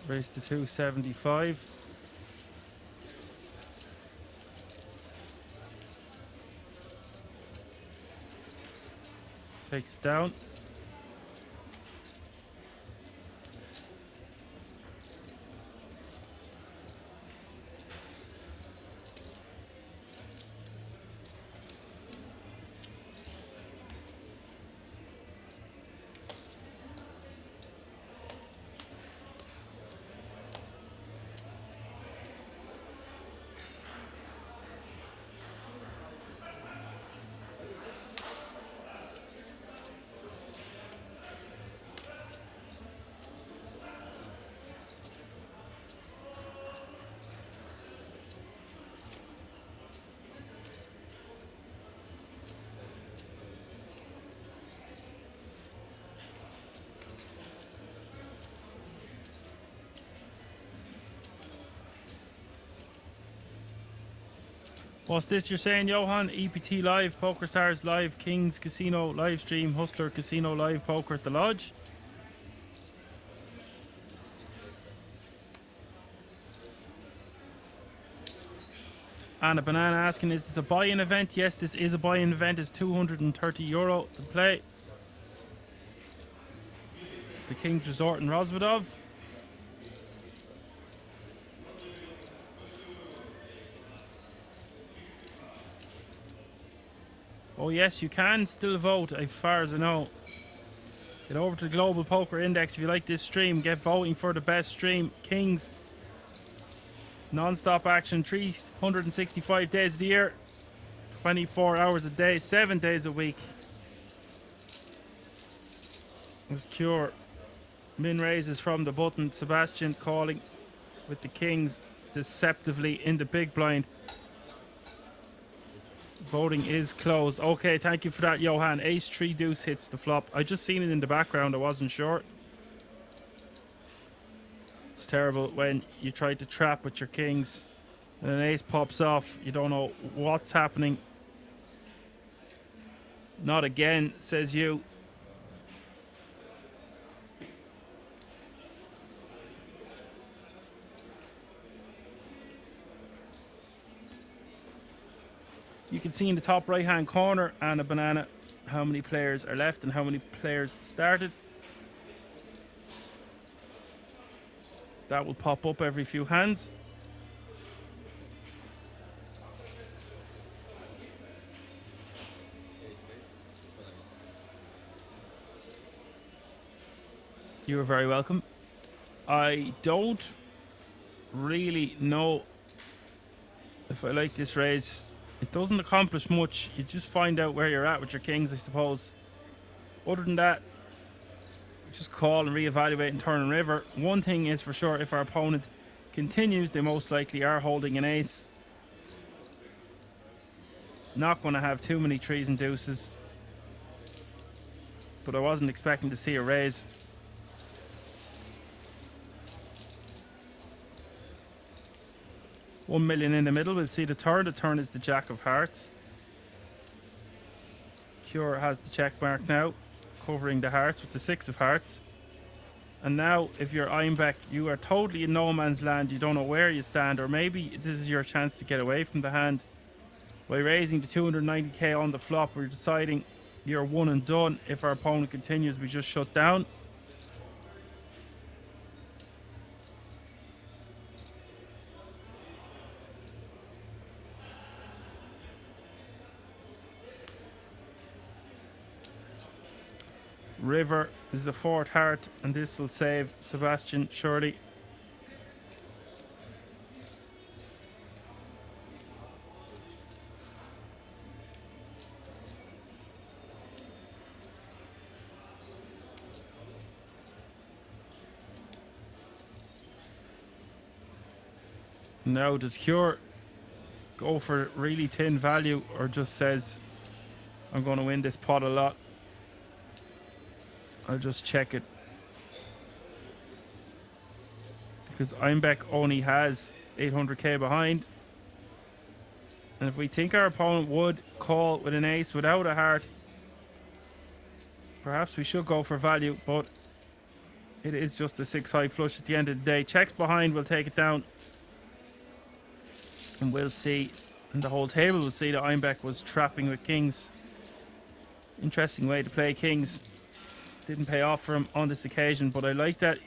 Raise to 275. Takes it down. What's this you're saying, Johan? EPT Live, Poker Stars Live, Kings Casino live stream, Hustler Casino Live, Poker at the Lodge. And a banana asking, is this a buy-in event? Yes, this is a buy-in event. It's €230 to play. The King's Resort in Rosvedov. Oh yes, you can still vote as far as I know. Get over to the Global Poker Index if you like this stream. Get voting for the best stream. Kings. Non-stop action, 365 days of the year. 24 hours a day, 7 days a week. There's Cure. Min raises from the button. Sebastian calling with the Kings deceptively in the big blind. Voting is closed. Okay, thank you for that, Johan. Ace 3 deuce hits the flop. I just seen it in the background. I wasn't sure. It's terrible when you try to trap with your kings and an ace pops off. You don't know what's happening. Not again, says you. You can see in the top right hand corner and a banana how many players are left and how many players started. That will pop up every few hands. You are very welcome. I don't really know if I like this raise. It doesn't accomplish much. You just find out where you're at with your kings, I suppose. Other than that, just call and reevaluate and turn and river. One thing is for sure, if our opponent continues, they most likely are holding an ace. Not going to have too many threes and deuces. But I wasn't expecting to see a raise. $1 million in the middle. We'll see the turn. The turn is the Jack of Hearts. Cure has the check mark now, covering the hearts with the 6 of Hearts. And now, if you're Einbeck, you are totally in no man's land. You don't know where you stand, or maybe this is your chance to get away from the hand. By raising to 290k on the flop, we're deciding you're one and done. If our opponent continues, we just shut down. River is the 4th heart, and this will save Sebastian surely. Now does Cure. go for really thin value or just says, I'm going to win this pot a lot, I'll just check it. Because Einbeck only has 800k behind. And if we think our opponent would call with an ace without a heart, perhaps we should go for value, but it is just a 6 high flush at the end of the day. Checks behind, we'll take it down. And we'll see, and the whole table will see that Einbeck was trapping with kings. Interesting way to play kings. Didn't pay off for him on this occasion, but I like that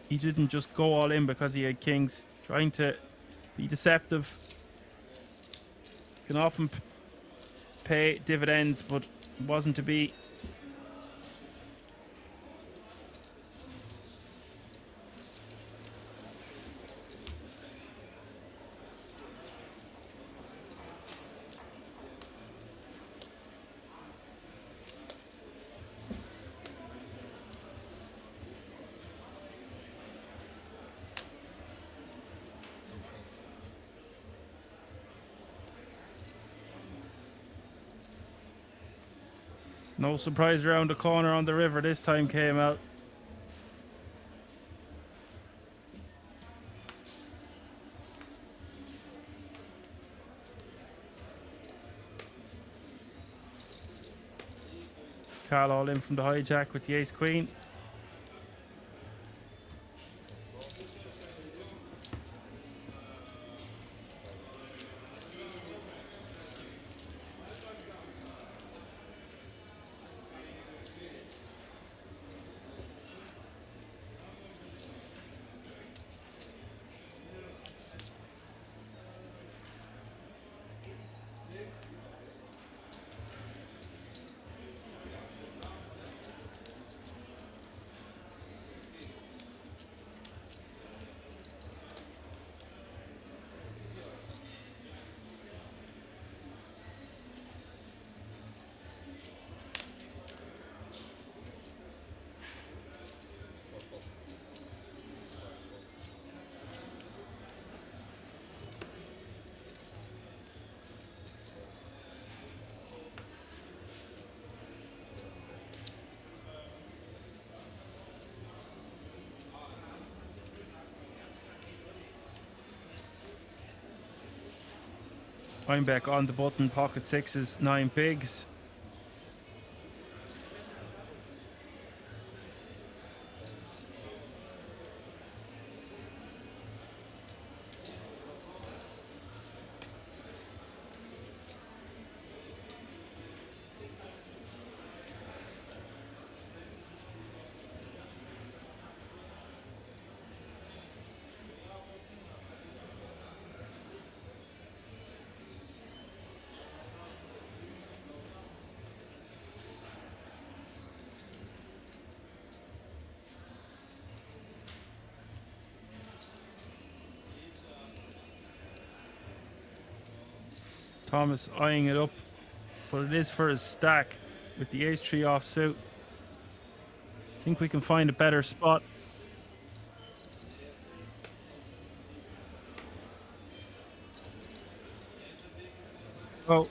he didn't just go all in because he had kings. Trying to be deceptive. Can often pay dividends, but it wasn't to be. No surprise around the corner on the river this time came out. Carl all in from the hijack with the ace queen. Einbeck on the button, pocket sixes, 9 bigs. Thomas eyeing it up, but it is for his stack with the ace-3 offsuit. Think we can find a better spot. Oh.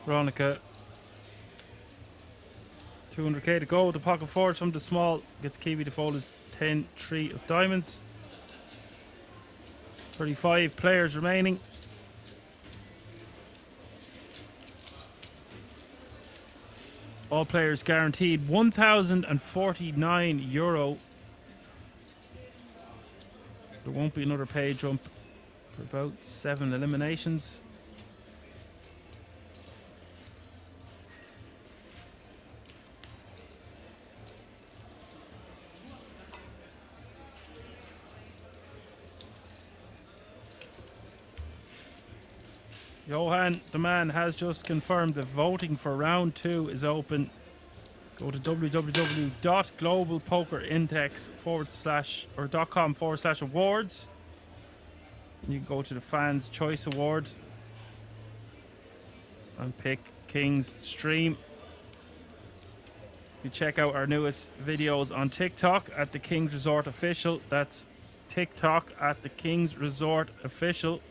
Veronica. 200k to go. The pocket fours from the small gets Kiwi to fold his 10-3 of diamonds. 35 players remaining. All players guaranteed €1,049. There won't be another pay jump for about 7 eliminations. Johan, the man, has just confirmed that voting for round 2 is open. Go to www.globalpokerindex.com/awards. You can go to the Fans Choice Award and pick King's Stream. You check out our newest videos on TikTok at the King's Resort Official. That's TikTok at the King's Resort Official.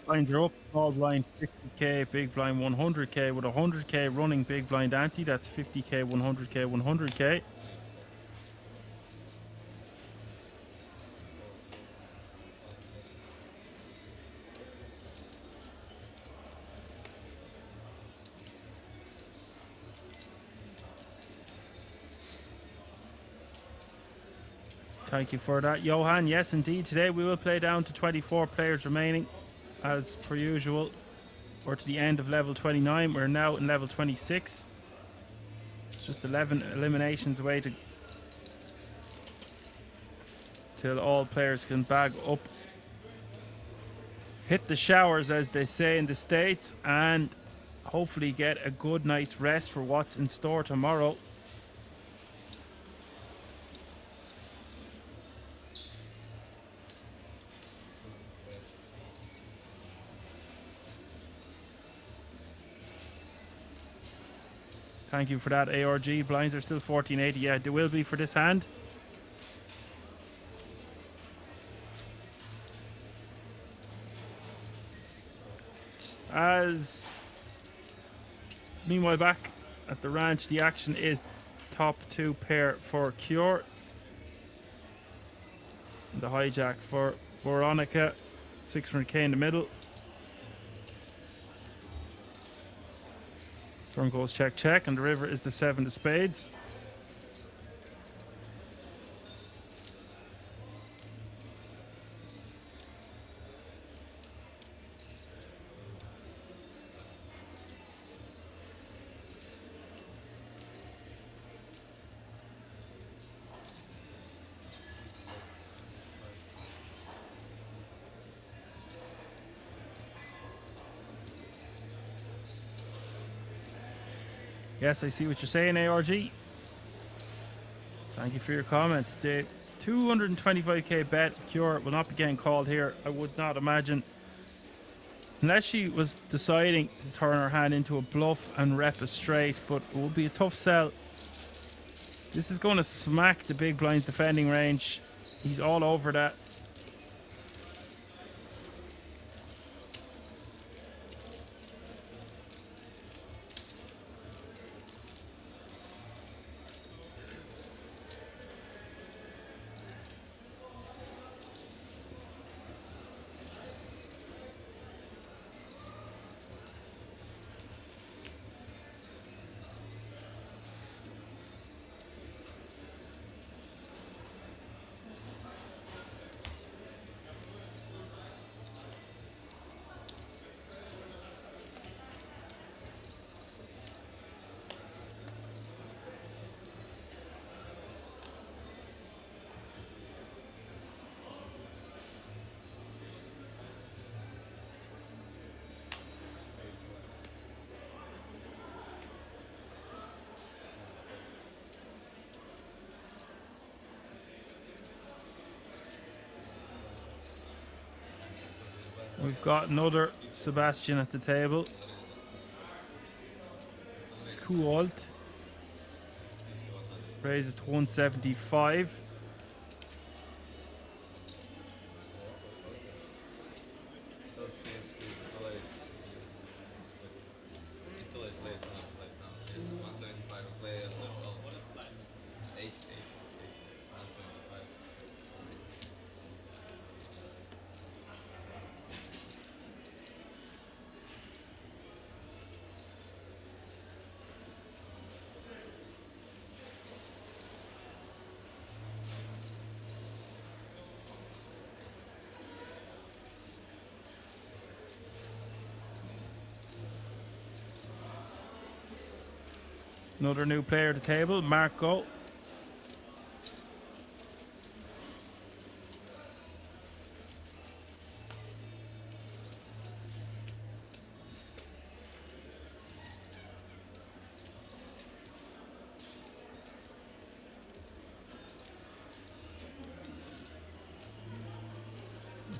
Blinds are up. Small blind 50k, big blind 100k. With 100k running big blind ante, that's 50k, 100k, 100k. Thank you for that, Johan. Yes, indeed. Today we will play down to 24 players remaining, as per usual. We're to the end of level 29. We're now in level 26. It's just 11 eliminations away till all players can bag up, hit the showers, as they say in the States, and hopefully get a good night's rest for what's in store tomorrow. Thank you for that, ARG. Blinds are still 1480. Yeah, they will be for this hand. As meanwhile, back at the ranch, the action is top 2 pair for Cure. The hijack for Veronica. 600k in the middle. Turn goes check, check, and the river is the 7 of spades. Yes, I see what you're saying, ARG. Thank you for your comment. The 225k bet cure will not be getting called here. I would not imagine. Unless she was deciding to turn her hand into a bluff and rep a straight, but it will be a tough sell. This is going to smack the big blind's defending range. He's all over that. We've got another Sebastian at the table. Cool. Raises to 175. Another new player at the table, Marco.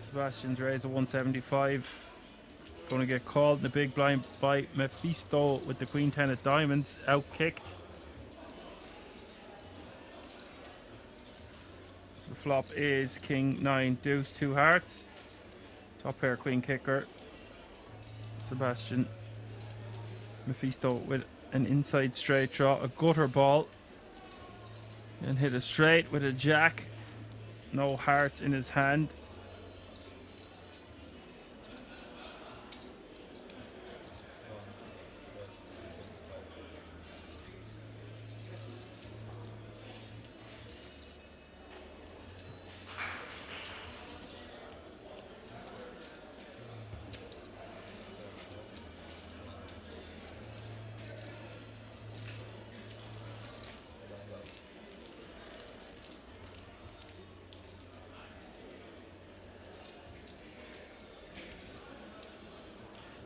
Sebastian's raised a 175. Going to get called in the big blind by Mephisto with the Queen 10 of diamonds. Out-kicked. The flop is King 9 Deuce 2 hearts. Top pair Queen kicker. Sebastian. Mephisto with an inside straight draw. A gutter ball. And hit a straight with a jack. No hearts in his hand.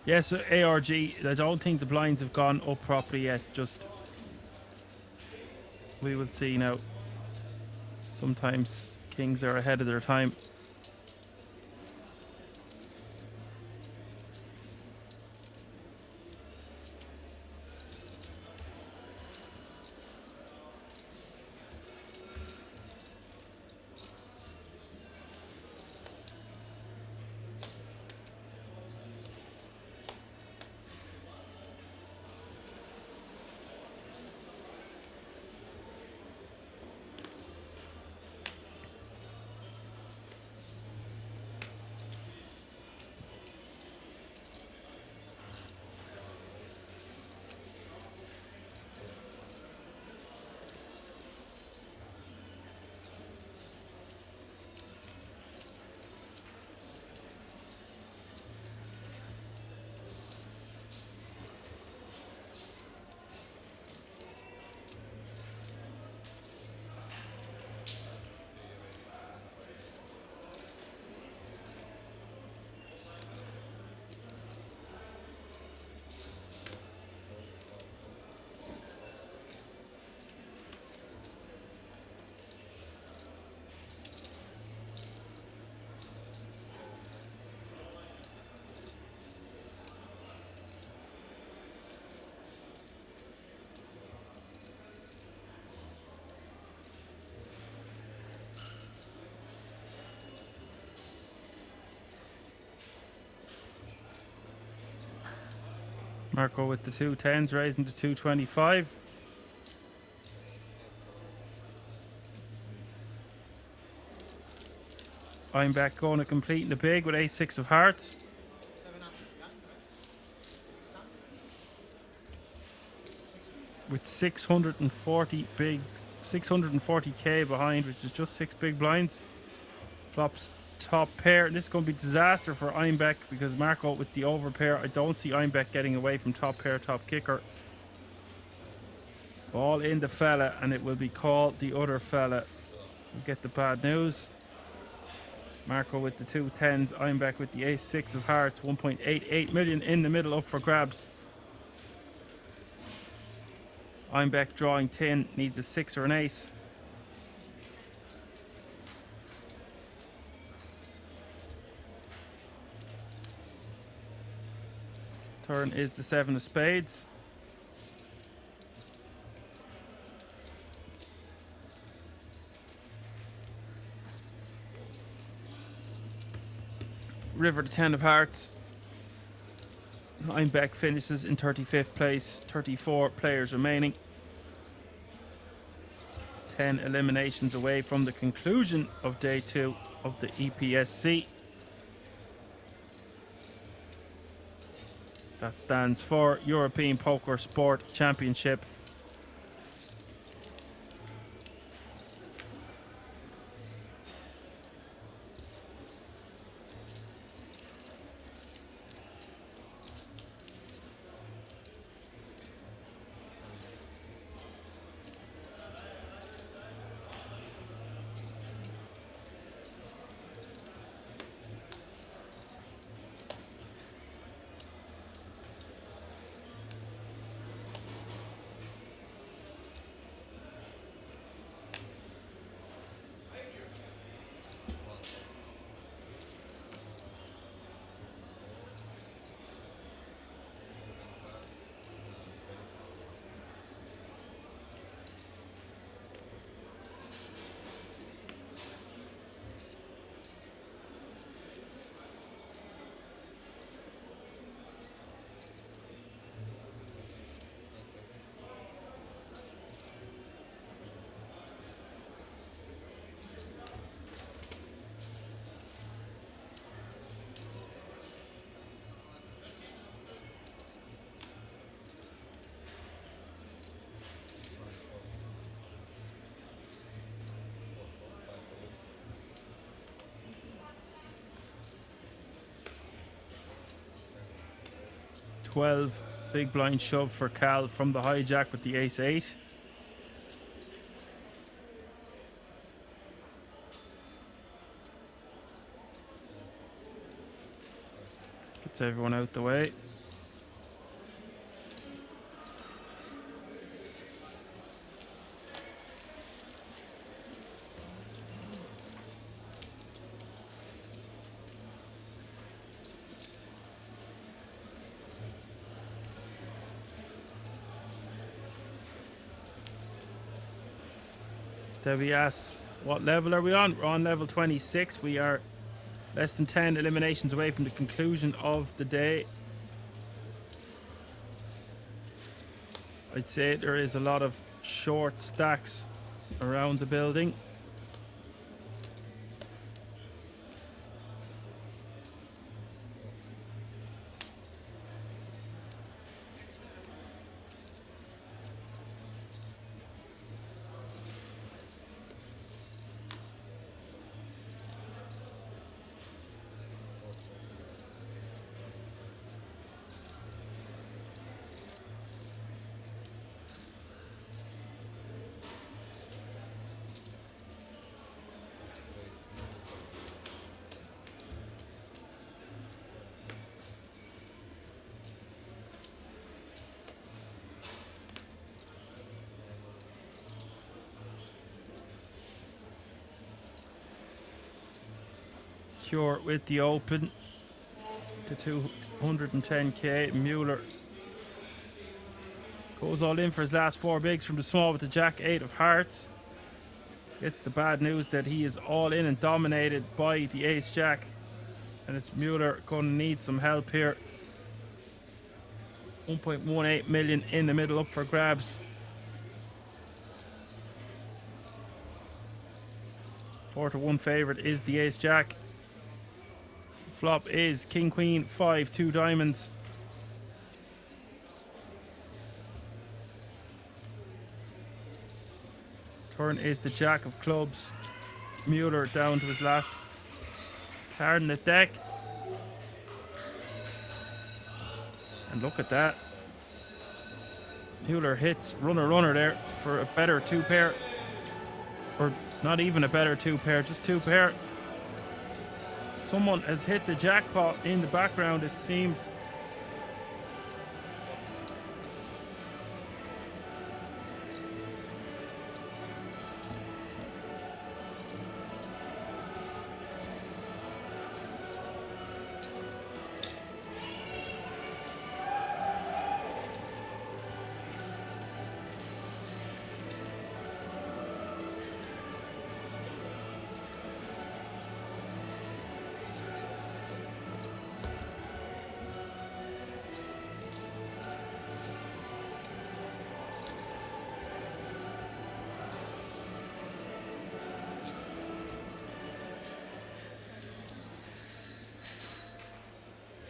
Yes, ARG, I don't think the blinds have gone up properly yet. Just, we will see now. Sometimes kings are ahead of their time. Marco with the 210s, raising to 225. I'm back going to complete in the big with ace-6 of hearts. With 640 big, 640k behind, which is just 6 big blinds. Flops top pair. This is going to be disaster for Einbeck because Marco with the over pair. I don't see Einbeck getting away from top pair, top kicker. Ball in the fella, and it will be called the other fella. We'll get the bad news. Marco with the 210s. Einbeck with the ace-6 of hearts. 1.88 million in the middle up for grabs. Einbeck drawing 10, needs a 6 or an ace. Turn is the 7 of spades. River the 10 of hearts. Einbeck finishes in 35th place. 34 players remaining. 10 eliminations away from the conclusion of day 2 of the EPSC. That stands for European Poker Sport Championship. Big blind shove for Cal from the hijack with the ace-8. Gets everyone out the way. There we ask, what level are we on? We're on level 26. We are less than 10 eliminations away from the conclusion of the day. I'd say there is a lot of short stacks around the building. Cure with the open to 210k. Mueller goes all in for his last 4 bigs from the small with the jack-8 of hearts. Gets the bad news that he is all in and dominated by the ace-jack, and it's Mueller going to need some help here. 1.18 million in the middle up for grabs. 4-1 favourite is the ace jack. Flop is king queen 5, 2 diamonds. Turn is the jack of clubs. Mueller down to his last card in the deck. And look at that. Mueller hits runner there for a better 2 pair. Or not even a better 2 pair, just 2 pair. Someone has hit the jackpot in the background, it seems.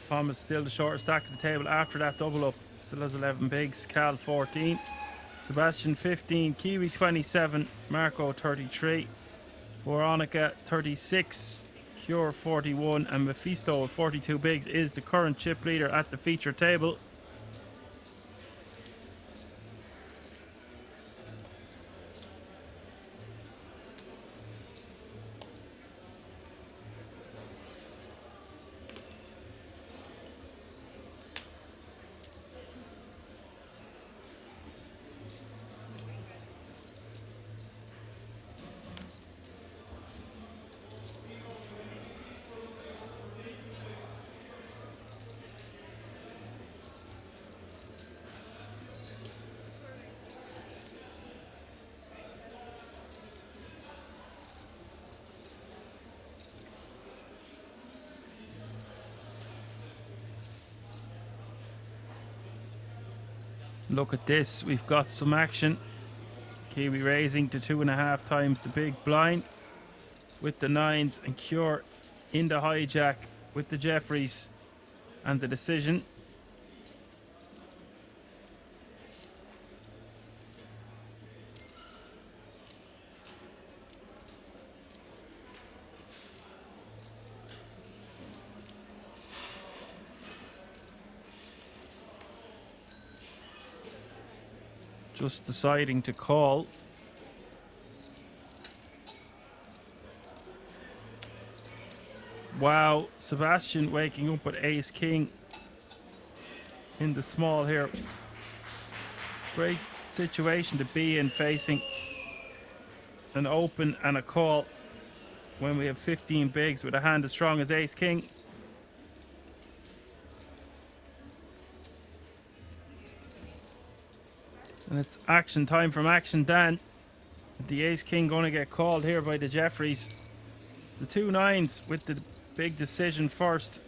Thomas still the shortest stack of the table after that double up. Still has 11 bigs. Cal 14. Sebastian 15. Kiwi 27. Marco 33. Veronica 36. Cure 41. And Mephisto with 42 bigs is the current chip leader at the feature table. Look at this, we've got some action. Kiwi raising to 2.5 times the big blind with the 9s, and Cure in the hijack with the Jeffries and the decision. Just deciding to call. Wow, Sebastian waking up with ace king in the small here. Great situation to be in, facing an open and a call when we have 15 bigs with a hand as strong as ace king. And it's action time from Action Dan. The ace king going to get called here by the Jeffries. The 2 9s with the big decision first.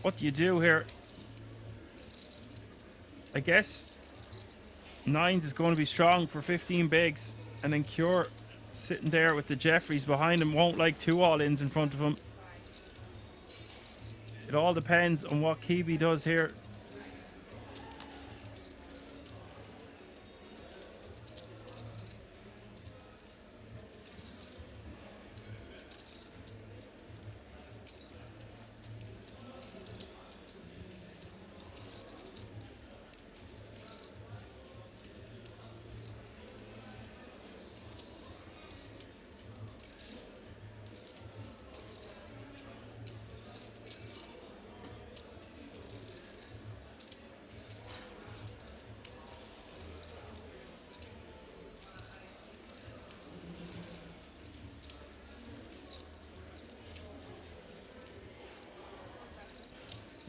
What do you do here? I guess 9s is going to be strong for 15 bigs, and then Cure sitting there with the Jeffries behind him won't like 2 all-ins in front of him. It all depends on what Kiwi does here.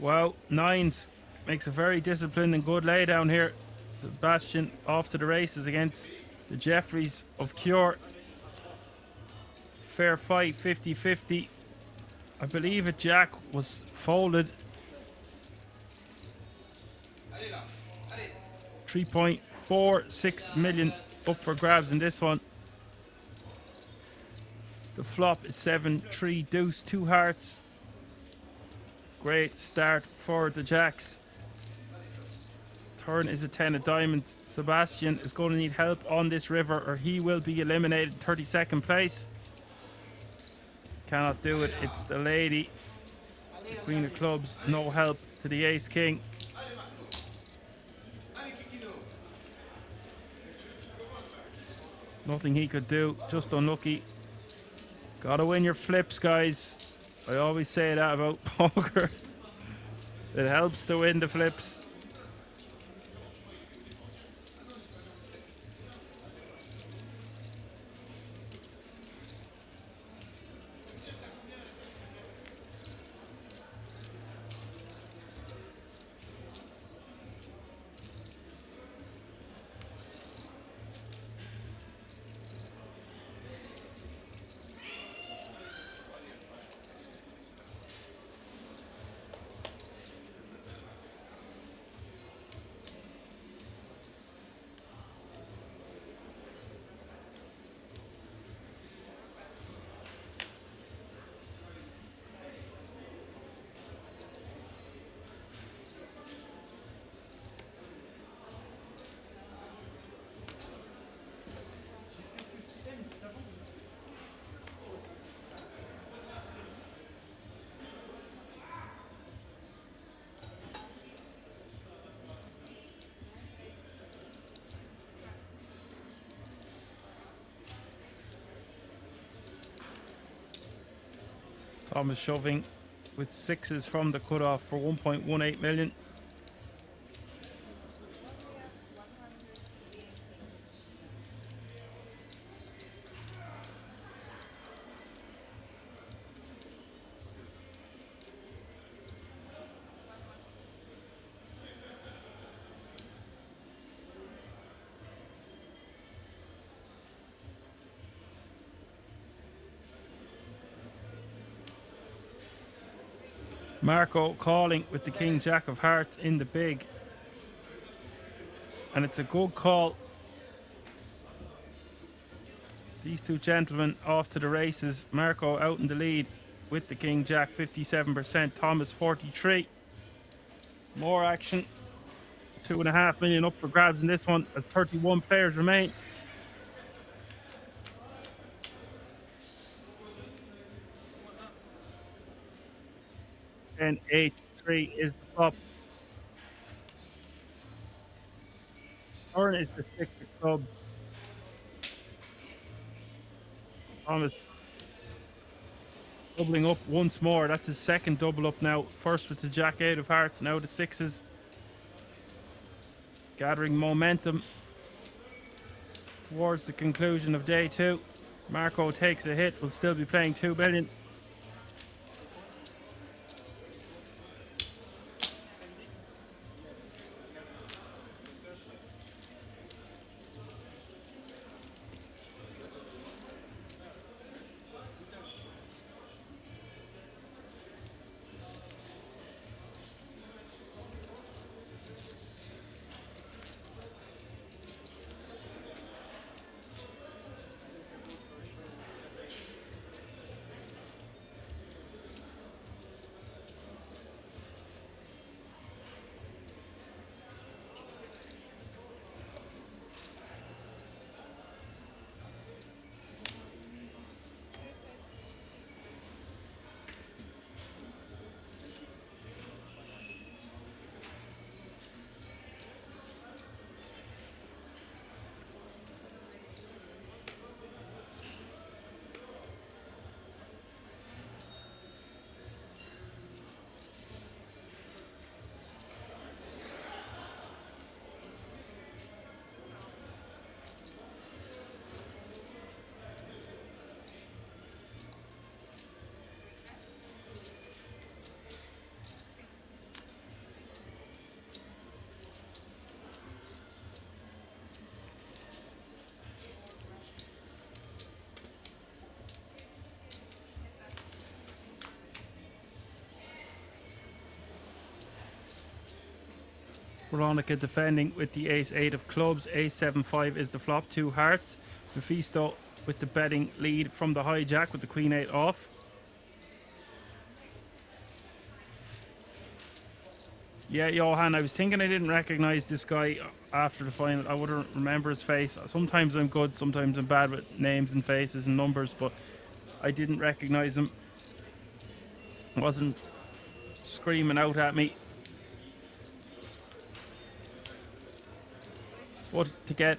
Wow, 9s makes a very disciplined and good lay down here. Sebastian off to the races against the Jeffries of Cure. Fair fight, 50-50. I believe a jack was folded 3.46 million up for grabs in this one. The flop is 7-3 deuce, 2 hearts. Great start for the jacks. Turn is a 10 of diamonds. Sebastian is going to need help on this river or he will be eliminated. 32nd place. Cannot do it. It's the lady. The queen of clubs. No help to the ace king. Nothing he could do. Just unlucky. Gotta win your flips, guys. I always say that about poker. It helps to win the flips. Thomas shoving with sixes from the cutoff for 1.18 million. Marco calling with the king jack of hearts in the big. And it's a good call. These two gentlemen off to the races. Marco out in the lead with the king jack, 57%. Thomas 43. More action. 2.5 million up for grabs in this one as 31 players remain. And 8-3 is the flop. Turn is the 6 of clubs. Thomas doubling up once more. That's his second double up now. First with the jack 8 of hearts, now the sixes. Gathering momentum towards the conclusion of day 2. Marco takes a hit, will still be playing 2 million. Veronica defending with the ace-8 of clubs. Ace-7-5 is the flop. 2 hearts. Mephisto with the betting lead from the hijack with the queen-8 off. Yeah, Johan, I was thinking I didn't recognize this guy after the final. I wouldn't remember his face. Sometimes I'm good, sometimes I'm bad with names and faces and numbers, but I didn't recognize him. Wasn't screaming out at me. But to get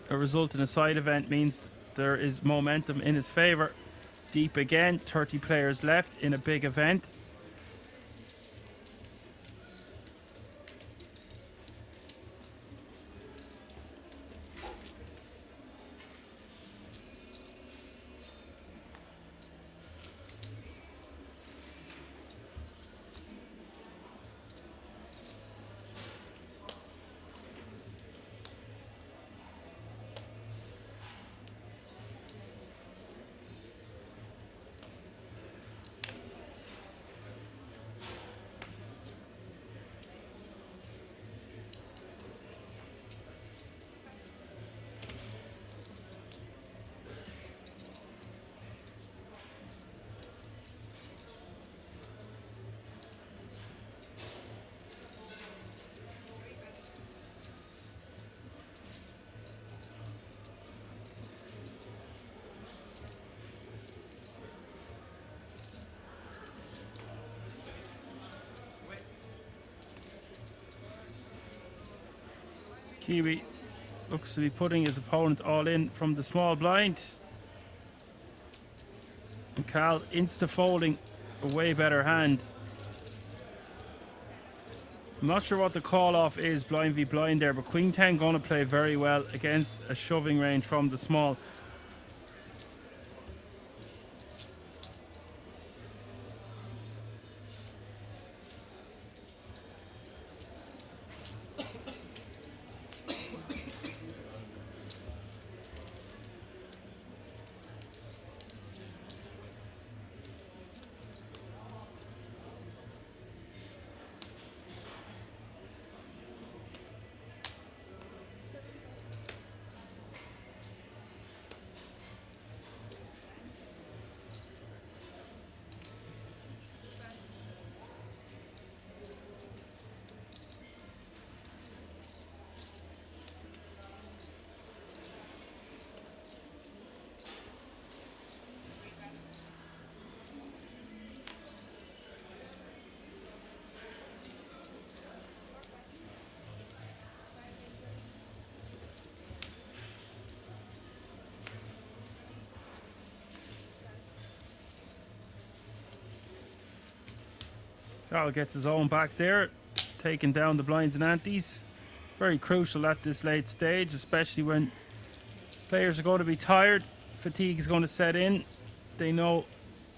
a result in a side event means there is momentum in his favor. Deep again, 30 players left in a big event. Kiwi looks to be putting his opponent all in from the small blind. And Cal insta-folding a way better hand. I'm not sure what the call-off is, blind v blind there, but Queen 10 going to play very well against a shoving range from the small. Carl gets his own back there, taking down the blinds and antes. Very crucial at this late stage, especially when players are going to be tired. Fatigue is going to set in. They know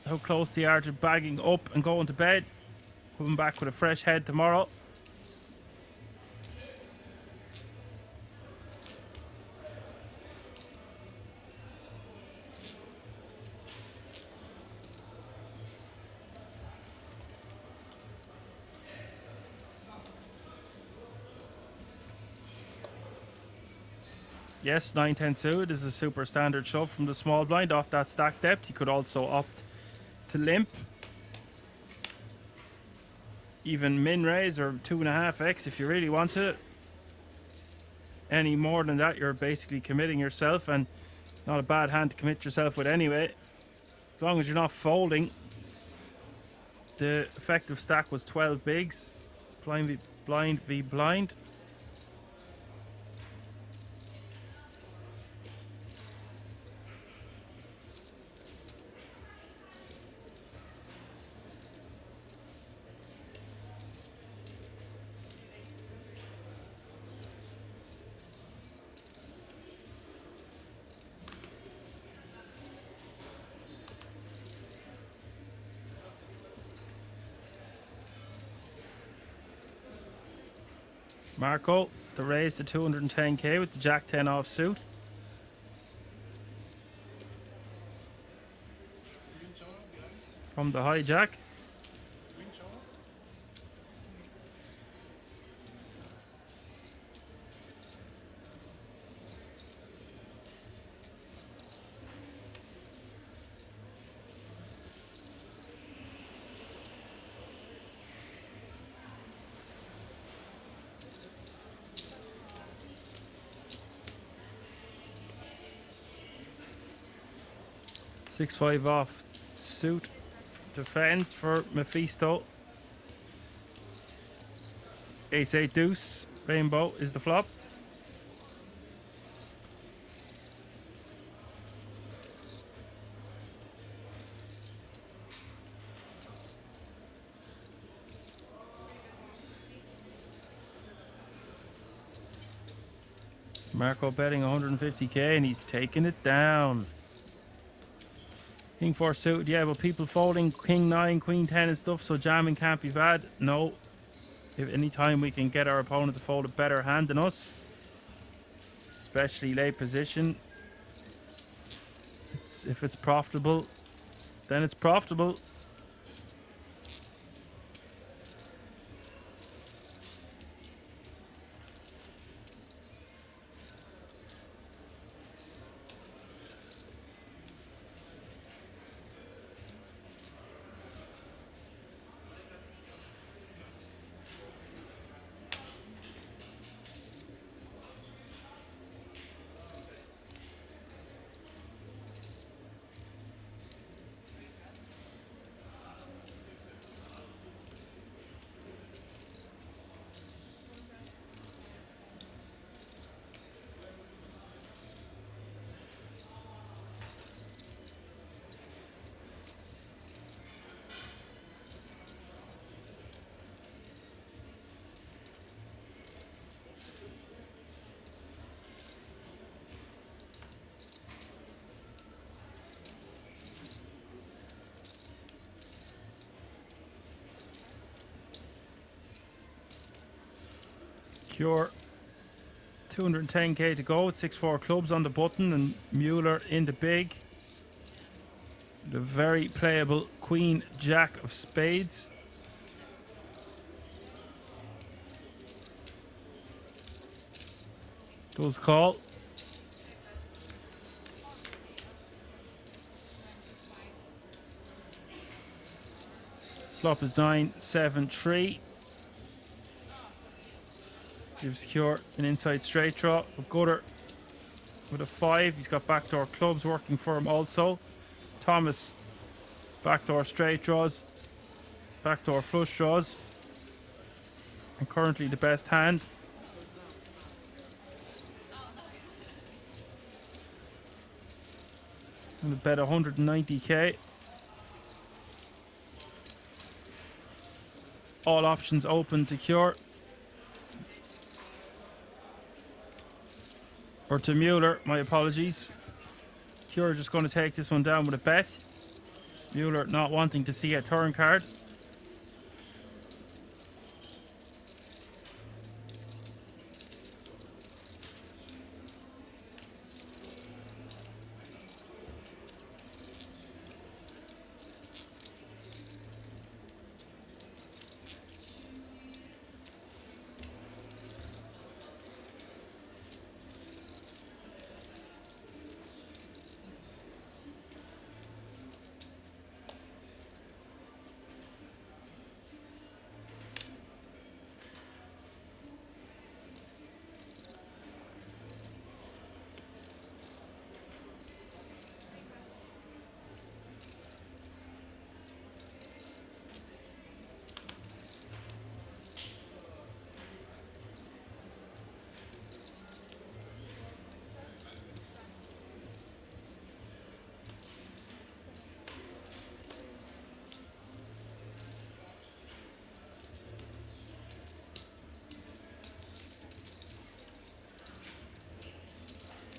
how close they are to bagging up and going to bed. Coming back with a fresh head tomorrow. Yes, 9-10 suited is a super standard shove from the small blind off that stack depth. You could also opt to limp. Even min raise or 2.5x if you really want to. Any more than that, you're basically committing yourself, and not a bad hand to commit yourself with anyway. As long as you're not folding. The effective stack was 12 bigs. Blind v blind. Marco, the raise to 210k with the Jack 10 off suit. From the hijack. 6-5 off suit. Defend for Mephisto. Ace-8 deuce. Rainbow is the flop. Marco betting 150k and he's taking it down. King 4 suited, yeah, but people folding King 9, Queen 10 and stuff, so jamming can't be bad. No. If any time we can get our opponent to fold a better hand than us, especially late position, if it's profitable, then it's profitable. Cure 210k to go with 6-4 clubs on the button and Mueller in the big. The very playable Queen Jack of spades. Does call. Flop is 9-7-3. Gives Cure an inside straight draw. But Gutter with a 5. He's got backdoor clubs working for him also. Thomas, backdoor straight draws, backdoor flush draws. And currently the best hand. I'm going to bet 190k. All options open to Cure. Or to Mueller, my apologies. Cure just going to take this one down with a bet. Mueller not wanting to see a turn card.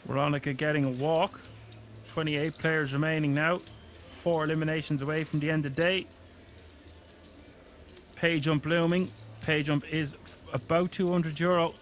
Veronica getting a walk. 28 players remaining now. 4 eliminations away from the end of the day. Pay jump looming. Pay jump is about €200.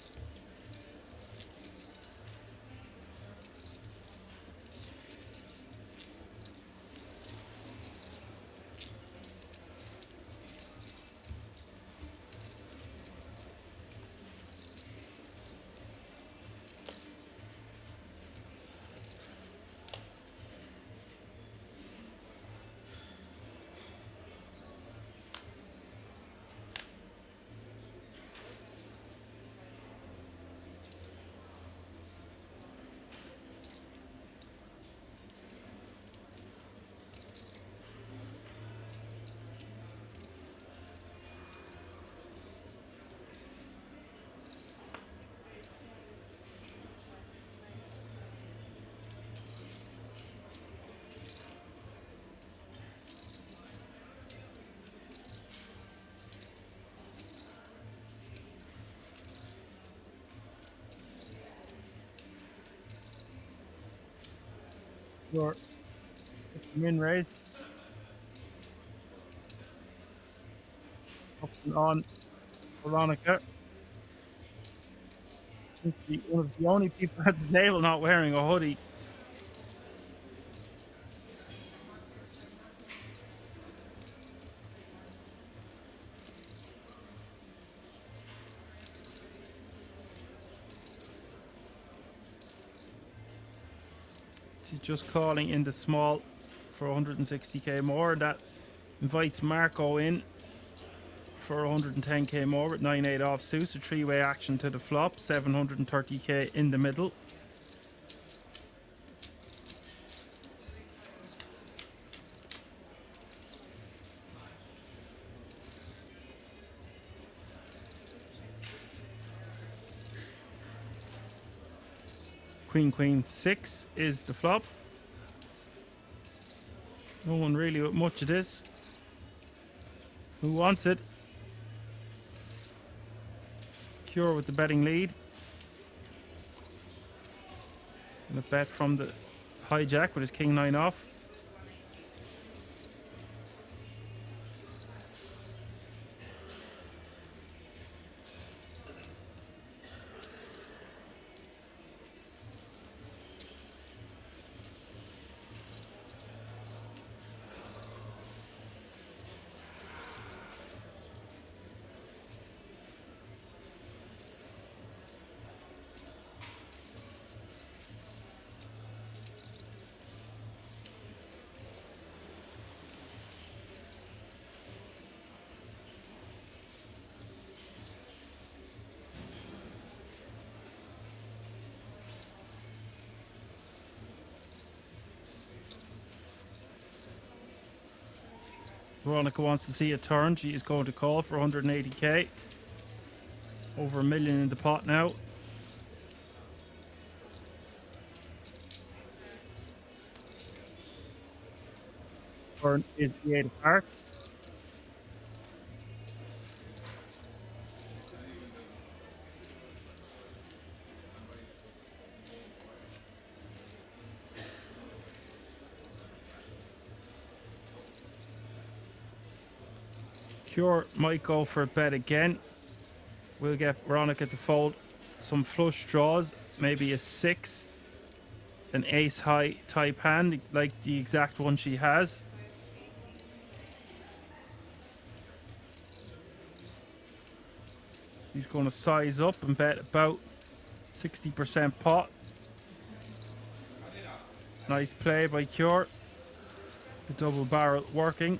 Your min raise up and on Veronica. Seems to be one of the only people at the table not wearing a hoodie. She's just calling in the small for 160k more. That invites Marco in for 110k more with 9-8 offsuit. So three-way action to the flop, 730k in the middle. Queen 6 is the flop. No one really with much of this. Who wants it? Cure with the betting lead. And a bet from the hijack with his king 9 off. Veronica wants to see a turn. She is going to call for 180k. Over a million in the pot now. Turn is the 8 of hearts. Cure might go for a bet again. We'll get Veronica to fold some flush draws, maybe a 6, an ace high type hand, like the exact one she has. He's going to size up and bet about 60% pot. Nice play by Cure. The double barrel working.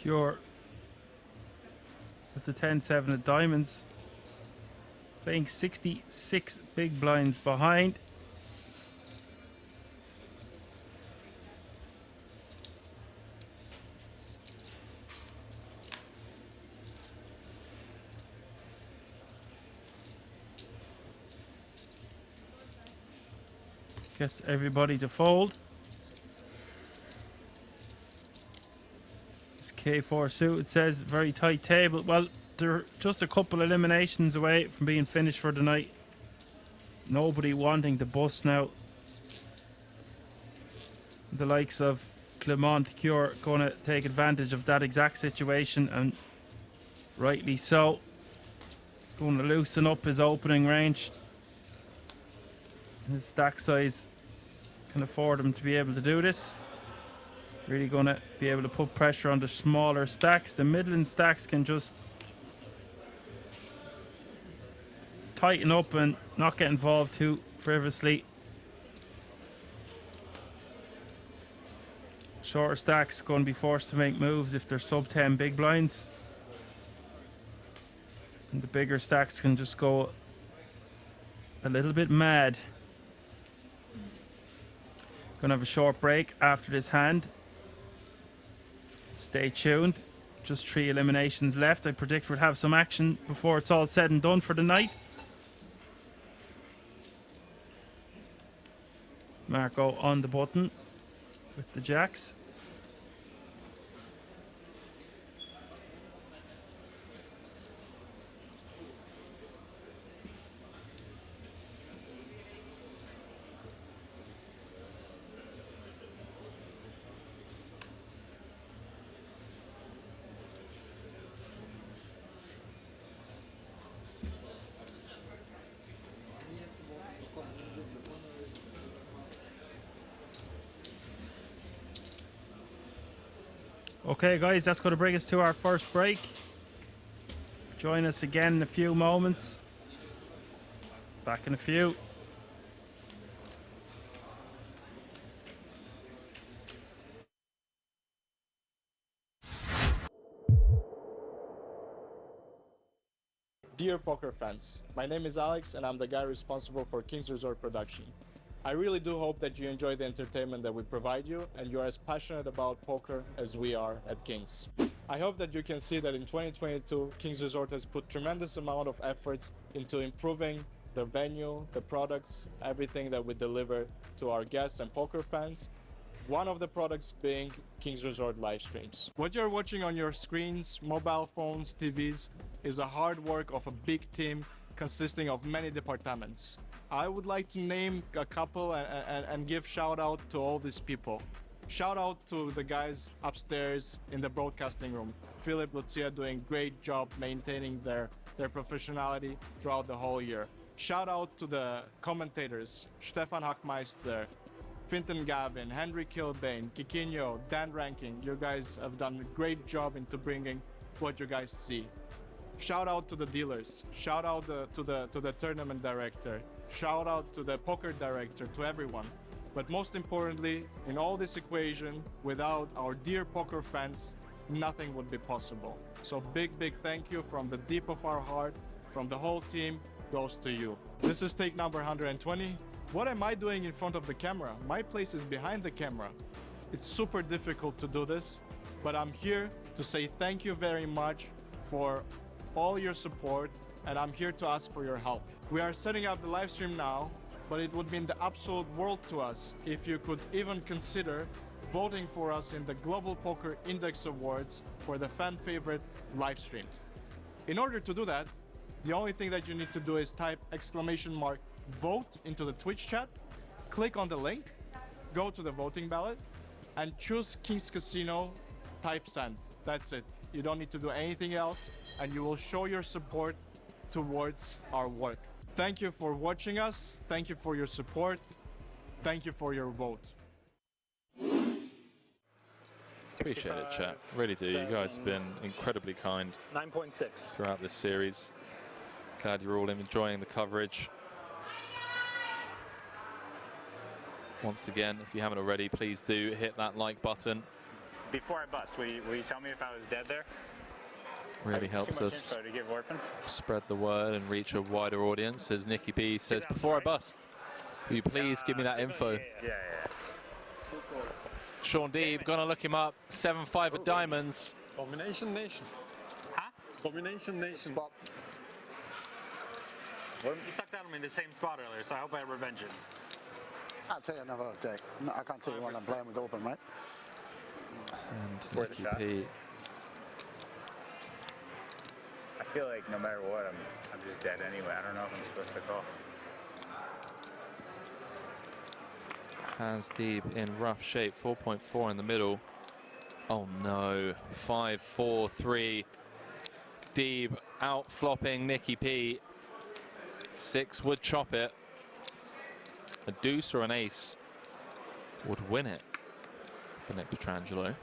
Cure with the 10-7 of diamonds. Playing 66 big blinds behind. Gets everybody to fold. This K4 suit, it says very tight table. Well, they're just a couple eliminations away from being finished for the night. Nobody wanting to bust now. The likes of Clement Cure going to take advantage of that exact situation, and rightly so. Going to loosen up his opening range. His stack size can afford him to be able to do this. Really going to be able to put pressure on the smaller stacks. The middling stacks can just tighten up and not get involved too frivolously. Shorter stacks going to be forced to make moves if they're sub 10 big blinds. And the bigger stacks can just go a little bit mad. Gonna have a short break after this hand. Stay tuned. Just 3 eliminations left. I predict we'll have some action before it's all said and done for the night. Marco on the button with the jacks. Okay guys, that's going to bring us to our first break. Join us again in a few moments. Back in a few. Dear poker fans, my name is Alex and I'm the guy responsible for King's Resort production. I really do hope that you enjoy the entertainment that we provide you and you are as passionate about poker as we are at King's. I hope that you can see that in 2022, King's Resort has put tremendous amount of efforts into improving the venue, the products, everything that we deliver to our guests and poker fans. One of the products being King's Resort live streams. What you're watching on your screens, mobile phones, TVs, is a hard work of a big team consisting of many departments. I would like to name a couple and give shout out to all these people. Shout out to the guys upstairs in the broadcasting room. Philip, Lucia doing great job maintaining their professionality throughout the whole year. Shout out to the commentators, Stefan Hackmeister, Finton Gavin, Henry Kilbane, Kikinho, Dan Ranking. You guys have done a great job into bringing what you guys see. Shout out to the dealers. Shout out to the tournament director. Shout out to the poker director, to everyone. But most importantly, in all this equation, without our dear poker fans, nothing would be possible. So big thank you from the deep of our heart, from the whole team, goes to you. This is take number 120. What am I doing in front of the camera? My place is behind the camera. It's super difficult to do this, but I'm here to say thank you very much for all your support, and I'm here to ask for your help. We are setting up the live stream now, but it would mean the absolute world to us if you could even consider voting for us in the Global Poker Index Awards for the fan favorite live stream. In order to do that, the only thing that you need to do is type !vote into the Twitch chat, click on the link, go to the voting ballot, and choose King's Casino, type send. That's it. You don't need to do anything else, and you will show your support towards our work. Thank you for watching us. Thank you for your support. Thank you for your vote. Appreciate it, chat. Really do. You guys have been incredibly kind 9.6 throughout this series. Glad you're all enjoying the coverage. Once again, if you haven't already, please do hit that like button. Before I bust, will you tell me if I was dead there? Really helps us to give Orphan. spread the word and reach a wider audience. As Nicky B says, before I bust, will you please give me that info? Yeah. Sean Deeb, gonna look him up. 7-5 of diamonds. Domination Nation. Huh? Domination Nation. You sucked out on me in the same spot earlier, so I hope I revenge it. I'll tell you another day. No, I can't tell you when I'm playing with open, right? And Worth a Nicky shot. P. I feel like no matter what, I'm just dead anyway. I don't know if I'm supposed to call. Hands deep in rough shape, 4.4 in the middle. Oh no, 5-4-3. Deeb out flopping Nicky P. 6 would chop it. A deuce or an ace would win it for Nick Petrangelo.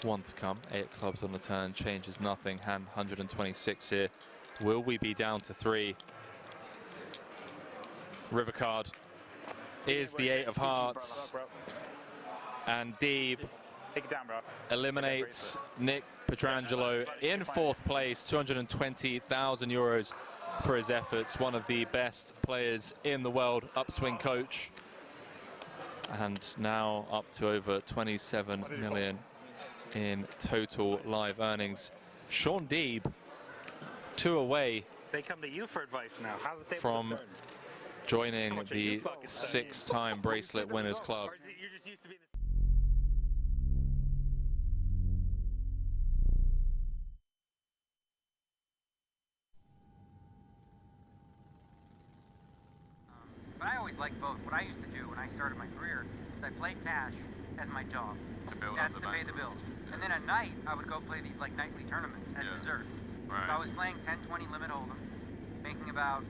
1 to come, 8 clubs on the turn, changes nothing. Hand 126 here. Will we be down to 3? River card is the 8 of hearts. And Deeb Take it down, bro. eliminates Nick Petrangelo in 4th place, 220,000 euros for his efforts. One of the best players in the world, upswing coach. And now up to over 27 million in total live earnings. Sean Deeb, 2 away They come to you for advice now. How did they from joining the 6-time bracelet winners club. Or is it you're just used to being But I always liked both. What I used to do when I started my career is I played cash as my job. That's to pay the bills. And then at night, I would go play these like nightly tournaments at dessert. Right. So I was playing 10, 20 limit hold'em, making about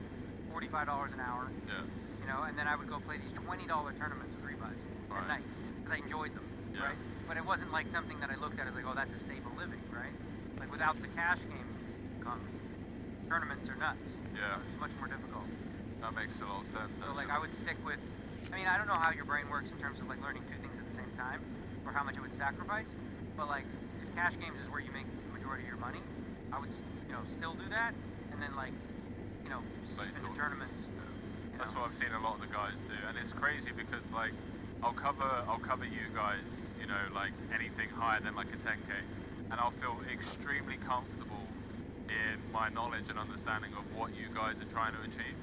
$45 an hour. Yeah. You know, and then I would go play these $20 tournaments with rebuys at night because I enjoyed them, right? But it wasn't like something that I looked at as like, oh, that's a stable living, right? Like without the cash game come, tournaments are nuts. Yeah. It's much more difficult. That makes a lot of sense. So like I would stick with, I mean, I don't know how your brain works in terms of like learning 2 things at the same time or how much it would sacrifice, but like if cash games is where you make the majority of your money, I would, you know, still do that and then like, you know, slip into tournaments. That's what I've seen a lot of the guys do, and it's crazy because like I'll cover you guys, you know, like anything higher than like a 10k, and I'll feel extremely comfortable in my knowledge and understanding of what you guys are trying to achieve.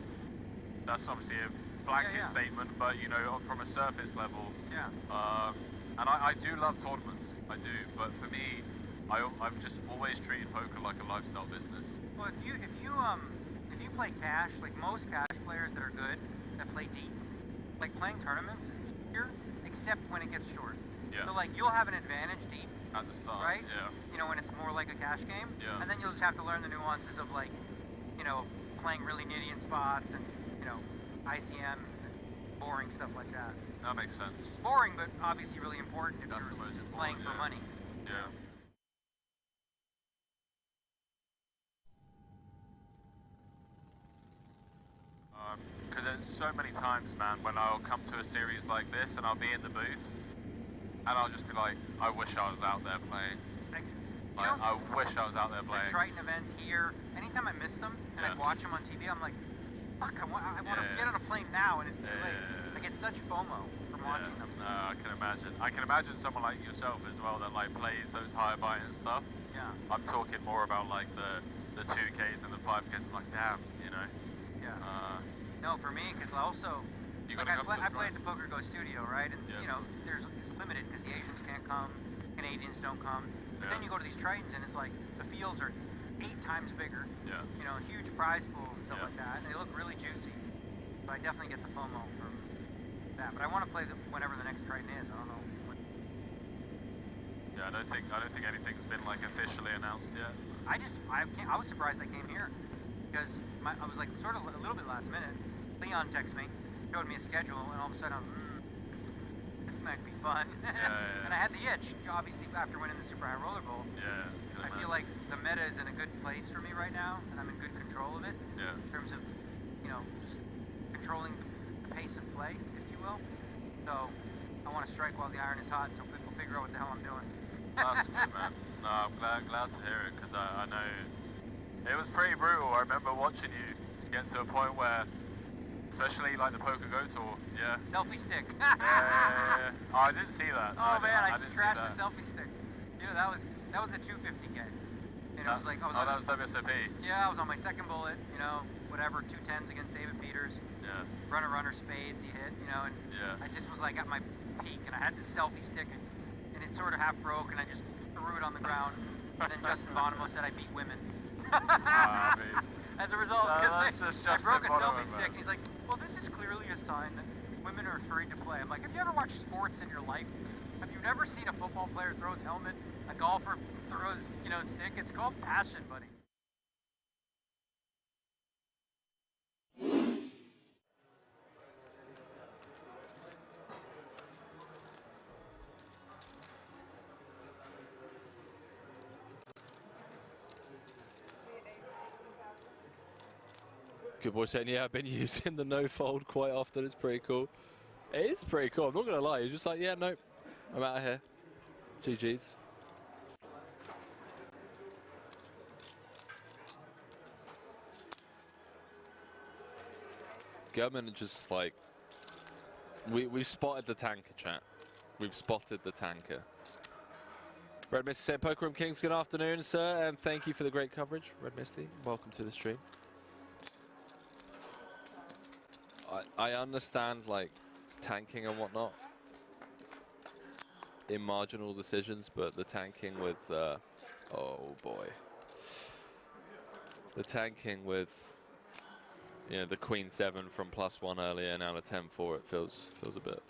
That's obviously a blanket statement, but you know, from a surface level. Yeah. And I do love tournaments, I do, but for me, I've just always treated poker like a lifestyle business. Well, if you play cash, like most cash players that are good, that play deep, like playing tournaments is easier, except when it gets short. Yeah. So like you'll have an advantage deep at the start, right? Yeah. You know, when it's more like a cash game. Yeah. And then you'll just have to learn the nuances of like, you know, playing really nitty in spots and, you know, ICM, boring stuff like that. That makes sense. Boring, but obviously really important if That's you're the most important, playing for money. Yeah. Because there's so many times, man, when I'll come to a series like this and I'll be in the booth and I'll just be like, I wish I was out there playing. Like, I wish I was out there playing. The Triton events here, anytime I miss them and I watch them on TV, I'm like, fuck, I want to get on a plane now, and it's too late. I get such FOMO from watching them. No, I can imagine. I can imagine someone like yourself as well that like plays those higher buy-in stuff. Yeah. I'm talking more about like the 2Ks and the 5Ks. I'm like, damn, you know. Yeah. No, for me, because also, like I play at the Poker Go studio, right? And you know, it's limited because the Asians can't come, Canadians don't come. But then you go to these Tritons and it's like the fields are 8 times bigger. Yeah. You know, huge prize pool and stuff like that. And they look really juicy. So I definitely get the FOMO from that. But I want to play whenever the next Triton is. I don't know. Yeah, I don't think anything's been like officially announced yet. I was surprised I came here because I was like sort of a little bit last minute. Leon texted me, showed me a schedule, and all of a sudden I was, this might be fun. And I had the itch, obviously, after winning the Super High Roller Bowl. Yeah. I feel like the meta is in a good place for me right now, and I'm in good control of it. Yeah. In terms of, you know, just controlling the pace of play, if you will. So I want to strike while the iron is hot until people figure out what the hell I'm doing. That's good, man. No, I'm glad to hear it because I know it was pretty brutal. I remember watching you get to a point where, especially like the Poker Go tour, Selfie stick. Oh, I didn't see that. Oh man, I didn't crashed the selfie stick. Dude, that was a 250K. And it was like, that was WSOP. Yeah, I was on my second bullet, you know, whatever, 210s against David Peters. Yeah. Runner, spades, he hit, you know, and Yeah. I just was like at my peak, and I had this selfie stick, and it sort of half broke, and I just threw it on the ground. And then Justin Bonomo said I beat women. I mean, as a result, that's because just I broke a Bonomo, selfie stick, man. and he's like, well, this is clearly a sign that women are afraid to play. I'm like, have you ever watched sports in your life? Have you never seen a football player throw his helmet, a golfer throws, you know, stick? It's called passion, buddy. Good boy saying, yeah, I've been using the no fold quite often. It's pretty cool. It is pretty cool. I'm not going to lie. He's just like, yeah, nope. I'm out of here. GG's. Gurman just like, we've spotted the tanker, chat. We've spotted the tanker. Red Misty said, Poker Room Kings, good afternoon, sir, and thank you for the great coverage. Red Misty, welcome to the stream. I understand, like, tanking and whatnot in marginal decisions, but the tanking with, oh boy. The tanking with, you know, the Queen 7 from +1 earlier, now the 10-4, it feels a bit.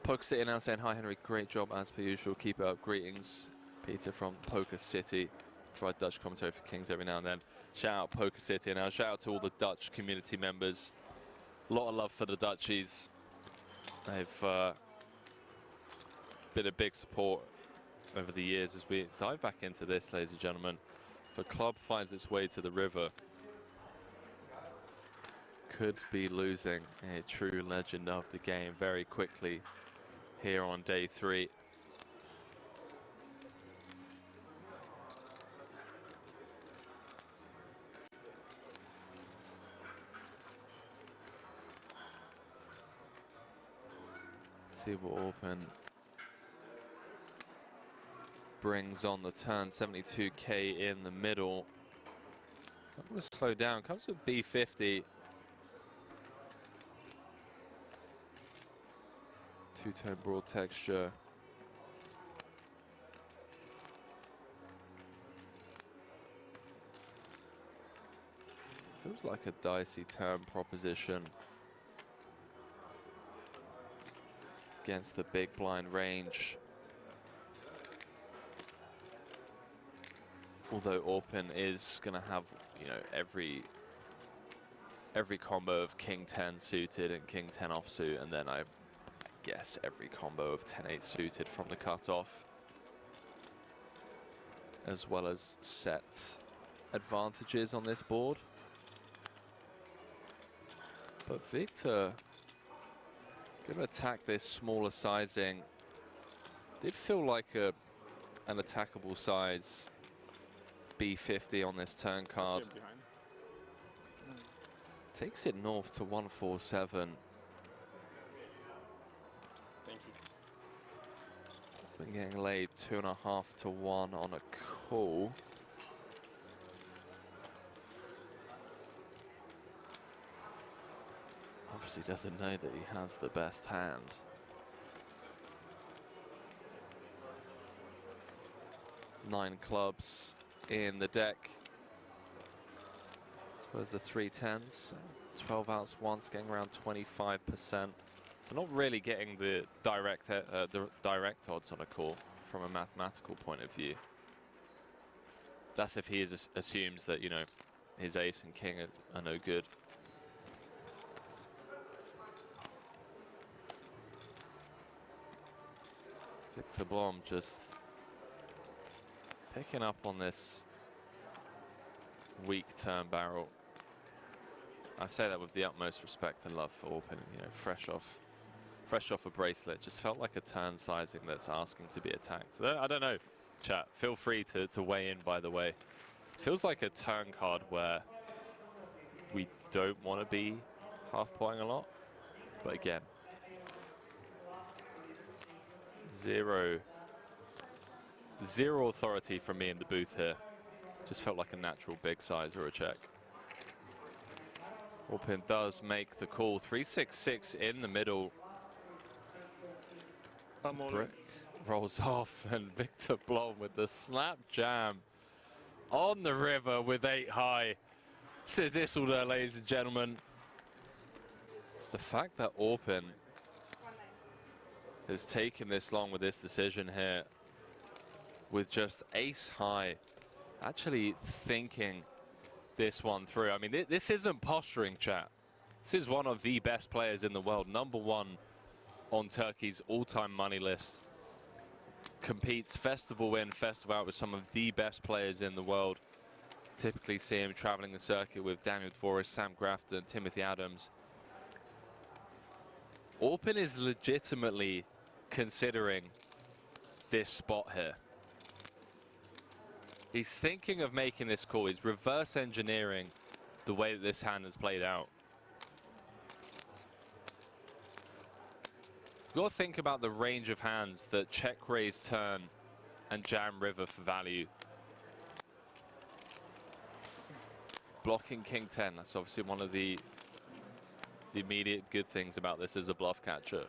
Poker City now saying, hi Henry, great job as per usual, keep it up, greetings. Peter from Poker City, provide Dutch commentary for Kings every now and then. Shout out Poker City, and now shout out to all the Dutch community members. A lot of love for the Dutchies. They've been a big support over the years as we dive back into this, ladies and gentlemen. If a club finds its way to the river, could be losing a true legend of the game very quickly here on day 3. See what Open brings on the turn. 72k in the middle. I'm going to slow down. Comes with B50. Two-tone broad texture. Feels like a dicey turn proposition against the big blind range. Although Open is going to have, you know, every combo of King 10 suited and King 10 offsuit, and then I guess every combo of 10-8 suited from the cutoff, as well as set advantages on this board. But Victor going to attack this smaller sizing. Did feel like an attackable size B50 on this turn card. Takes it north to 147. Thank you. Been getting laid 2.5 to 1 on a call. Obviously doesn't know that he has the best hand. Nine clubs in the deck. Suppose the 3 10s. 12 outs once, getting around 25%. So not really getting the direct odds on a call from a mathematical point of view. That's if he assumes that, you know, his ace and king are no good. Victor Blom just picking up on this weak turn barrel. I say that with the utmost respect and love for Open, you know, fresh off a bracelet. Just felt like a turn sizing that's asking to be attacked. I don't know, chat. Feel free to weigh in, by the way. Feels like a turn card where we don't want to be half-potting a lot. But again, 0 Zero authority from me in the booth here. Just felt like a natural big size or a check. Orpin does make the call. 3-6-6 in the middle. Brick rolls off, and Victor Blom with the slap jam on the river with 8 high. Says Isildur, ladies and gentlemen. The fact that Orpin has taken this long with this decision here, with just ace high, actually thinking this one through. I mean, this isn't posturing, chat. This is one of the best players in the world, #1 on Turkey's all-time money list. Competes festival in, festival out with some of the best players in the world. Typically see him traveling the circuit with Daniel Dvoris, Sam Grafton, Timothy Adams. Orpin is legitimately considering this spot here. He's thinking of making this call. He's reverse engineering the way that this hand has played out. You've got to think about the range of hands that check raise turn and jam river for value. Blocking King 10, that's obviously one of the immediate good things about this as a bluff catcher.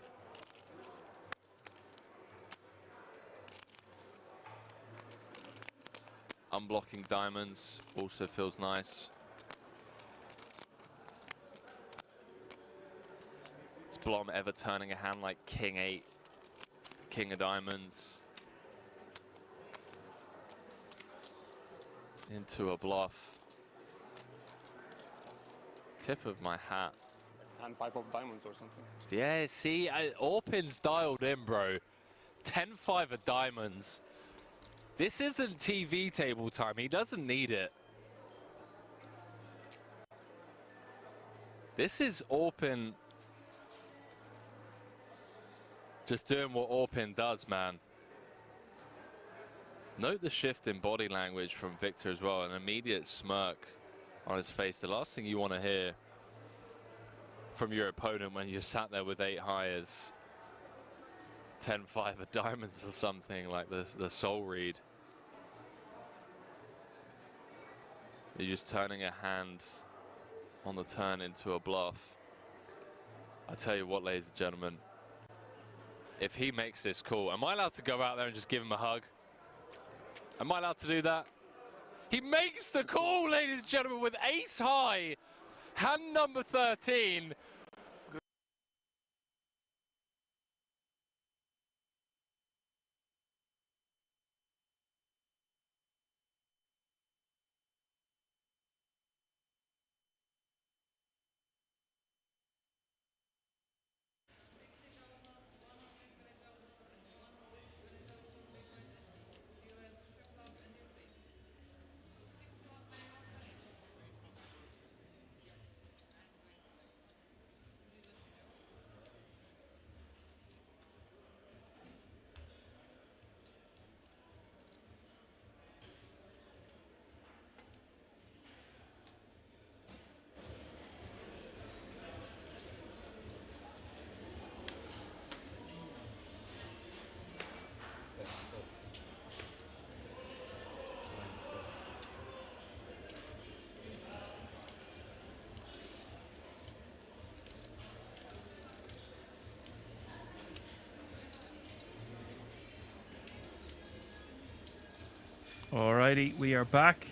Unblocking diamonds also feels nice. Is Blom ever turning a hand like King 8, King of diamonds into a bluff? Tip of my hat. And 5 of diamonds or something. Yeah, see, Orpin's dialed in, bro. 10-5 of diamonds. This isn't TV table time. He doesn't need it. This is Orpin just doing what Orpin does, man. Note the shift in body language from Victor as well. An immediate smirk on his face. The last thing you want to hear from your opponent when you're sat there with 8 high is 10-5 of diamonds or something like the soul read. You're just turning a hand on the turn into a bluff. I tell you what, ladies and gentlemen, if he makes this call, am I allowed to go out there and just give him a hug? Am I allowed to do that? He makes the call, ladies and gentlemen, with ace high, hand number 13. Alrighty, we are back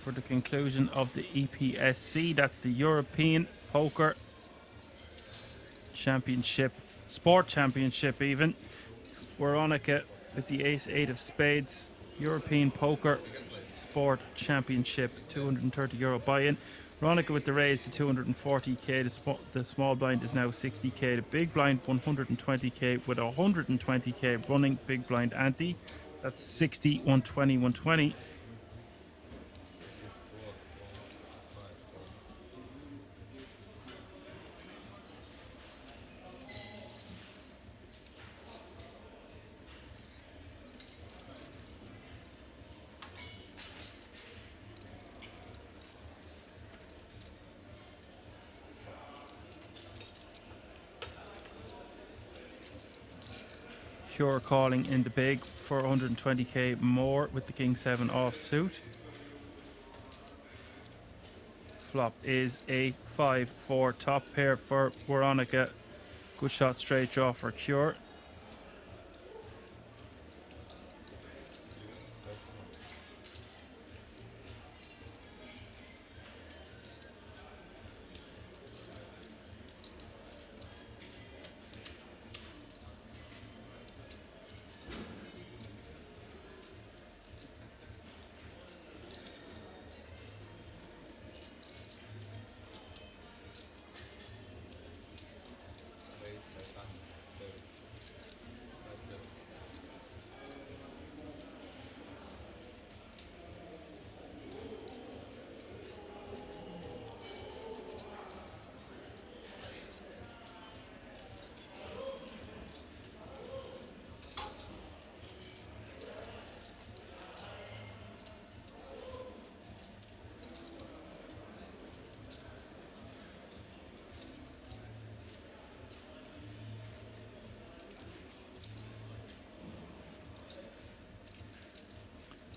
for the conclusion of the EPSC. That's the European Poker Championship, Sport Championship even. Veronica with the ace-8 of spades. European Poker Sport Championship, €230 buy-in. Veronica with the raise to 240k. The small blind is now 60k. The big blind 120k with 120k running big blind ante. That's 60, 120, 120. Cure calling in the big for 120k more with the king 7 offsuit. Flop is a 5-4 top pair for Veronica. Good shot, straight draw for Cure.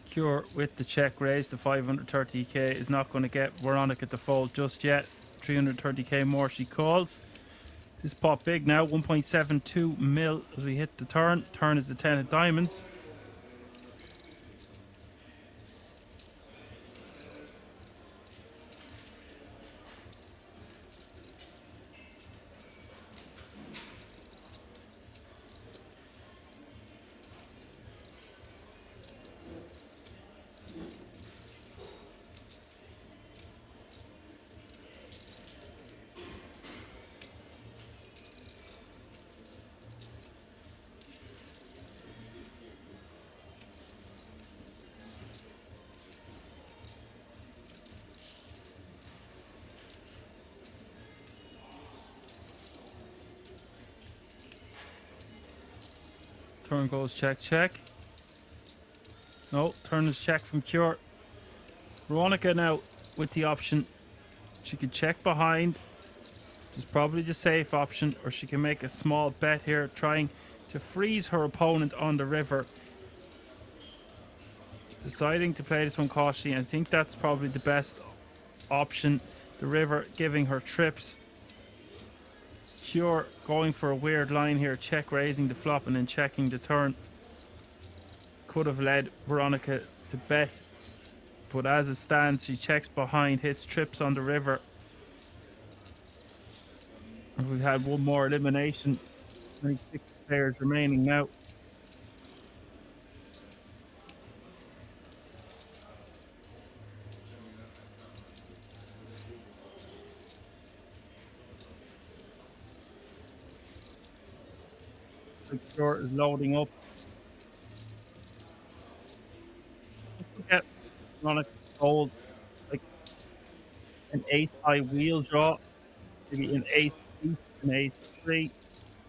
Cure with the check raise to 530k is not going to get Veronica to fold just yet. 330k more she calls. This pot big now, 1.72 mil as we hit the turn. Turn is the 10 of diamonds. Turn goes check, check. No, turn is check from Cure. Veronica now with the option. She can check behind. It's probably the safe option, or she can make a small bet here, trying to freeze her opponent on the river. Deciding to play this one cautiously, I think that's probably the best option. The river giving her trips. Cure going for a weird line here, check raising the flop and then checking the turn. Could have led Veronica to bet, but as it stands, she checks behind, hits trips on the river. And we've had one more elimination. 26 players remaining now. The Cure is loading up. Just to get Veronica fold, like an ace high wheel draw, maybe an ace 2, an ace 3,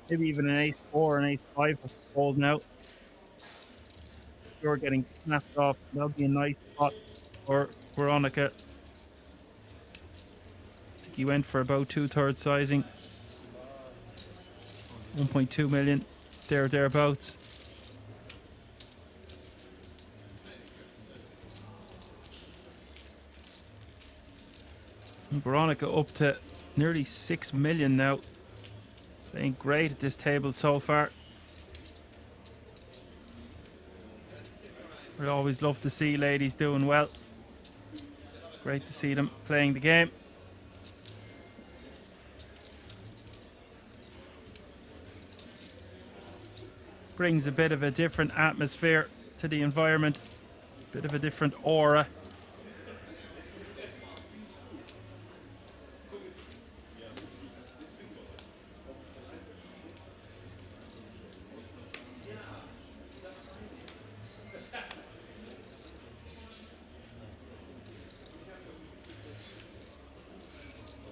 maybe even an ace 4, an ace 5 of fold now. You're getting snapped off. That'll be a nice spot for Veronica. I think he went for about 2/3 sizing. 1.2 million, thereabouts. And Veronica up to nearly 6 million now. Playing great at this table so far. We always love to see ladies doing well. Great to see them playing the game. Brings a bit of a different atmosphere to the environment, bit of a different aura.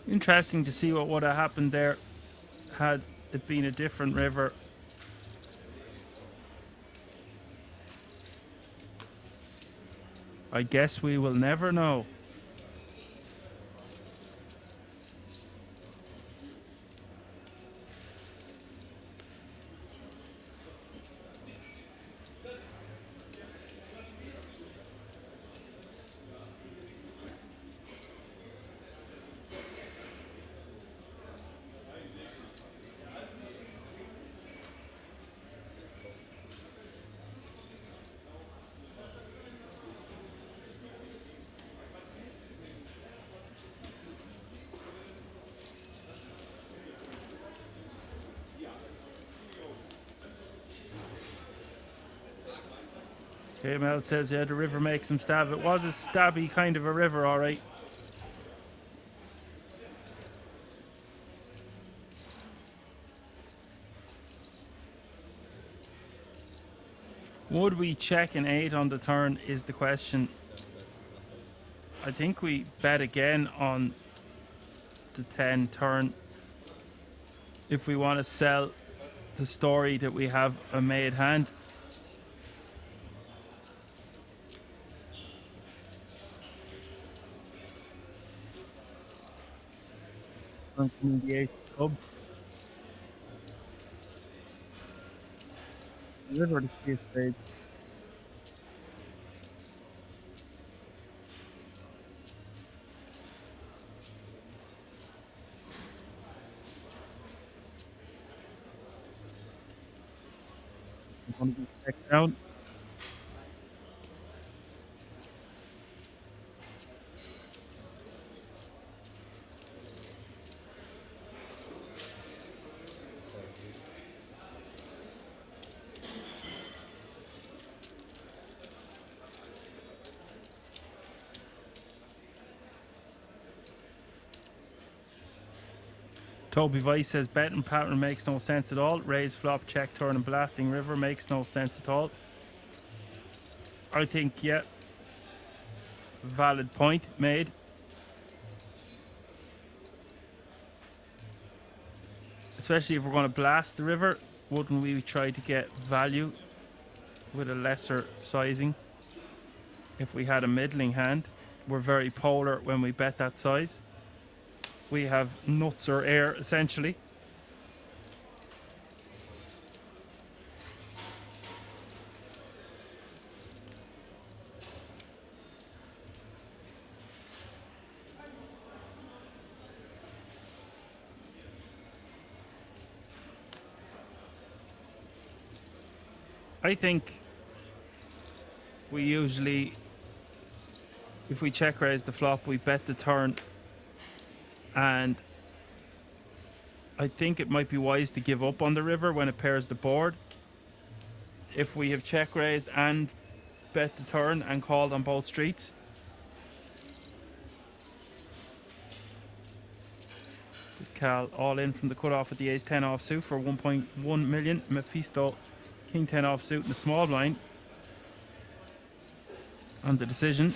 Interesting to see what would have happened there had it been a different river. I guess we will never know. Okay, Mel says, yeah, the river makes him stab. It was a stabby kind of a river, all right. Would we check an 8 on the turn is the question. I think we bet again on the 10 turn if we want to sell the story that we have a made hand. The 8 club. The river to see a spade. I'm going to be checked down. Toby Vice says betting pattern makes no sense at all. Raise, flop, check, turn, and blasting river makes no sense at all. I think, yeah, valid point made. Especially if we're going to blast the river, wouldn't we try to get value with a lesser sizing? If we had a middling hand, we're very polar when we bet that size. We have nuts or air, essentially. I think we usually, if we check raise the flop, we bet the turn, and I think it might be wise to give up on the river when it pairs the board. If we have check raised and bet the turn and called on both streets. Cal all in from the cutoff at the ace 10 offsuit for 1.1 million. Mephisto king 10 offsuit in the small blind. And the decision.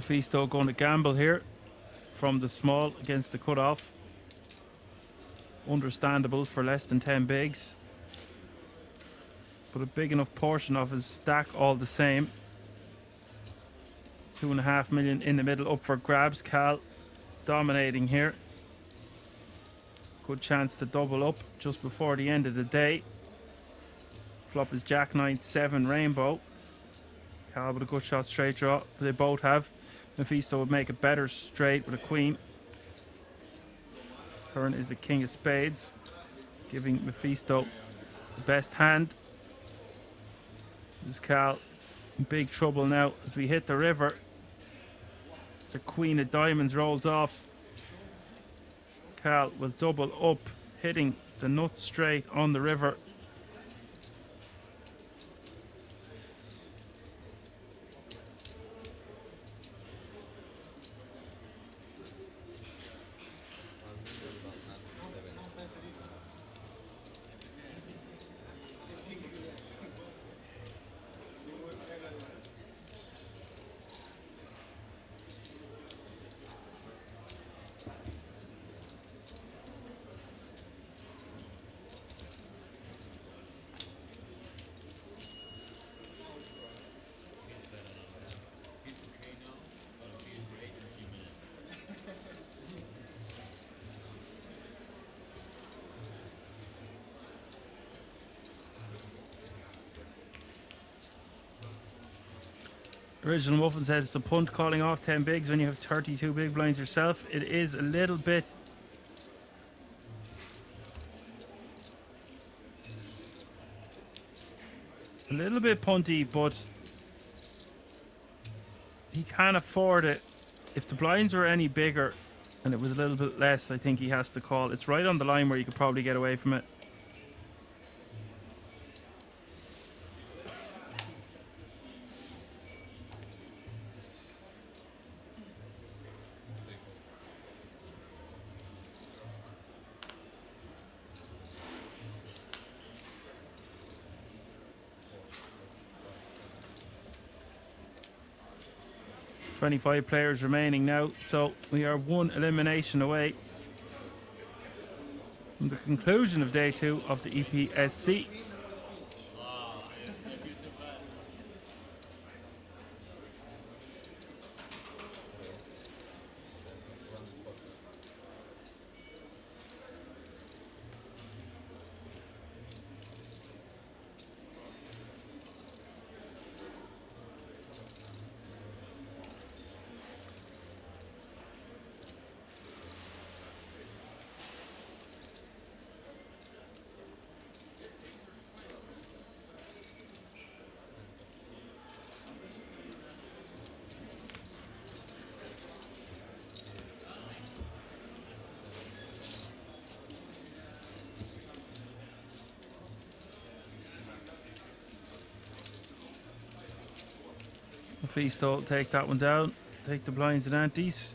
Mephisto going to gamble here from the small against the cutoff. Understandable for less than 10 bigs. But a big enough portion of his stack all the same. 2.5 million in the middle up for grabs. Cal dominating here. Good chance to double up just before the end of the day. Flop is Jack 9-7 rainbow. Cal with a good shot straight draw. They both have. Mephisto would make a better straight with a queen. Turn is the king of spades, giving Mephisto the best hand. This Cal in big trouble now as we hit the river. The queen of diamonds rolls off. Cal will double up, hitting the nut straight on the river. Original Muffin says it's a punt calling off 10 bigs when you have 32 big blinds yourself. It is a little bit. A little bit punty, but he can't afford it. If the blinds were any bigger and it was a little bit less, I think he has to call. It's right on the line where you could probably get away from it. "25 players remaining now, so we are one elimination away from the conclusion of day 2 of the EPSC. Feasto, take that one down. Take the blinds and antes.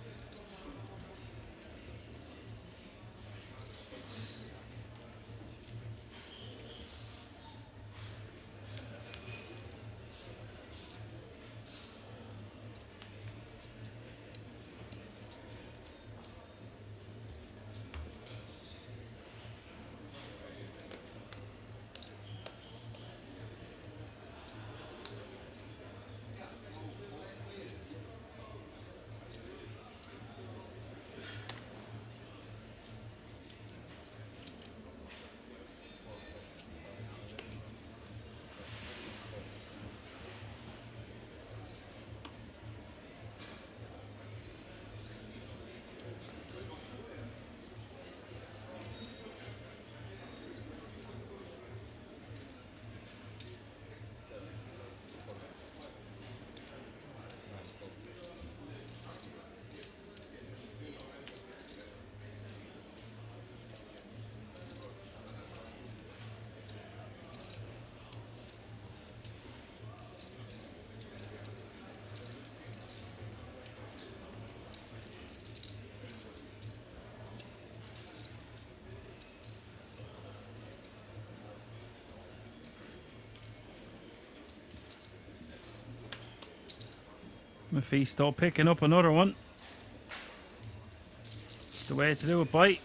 Mephisto picking up another one. It's the way to do it, bite.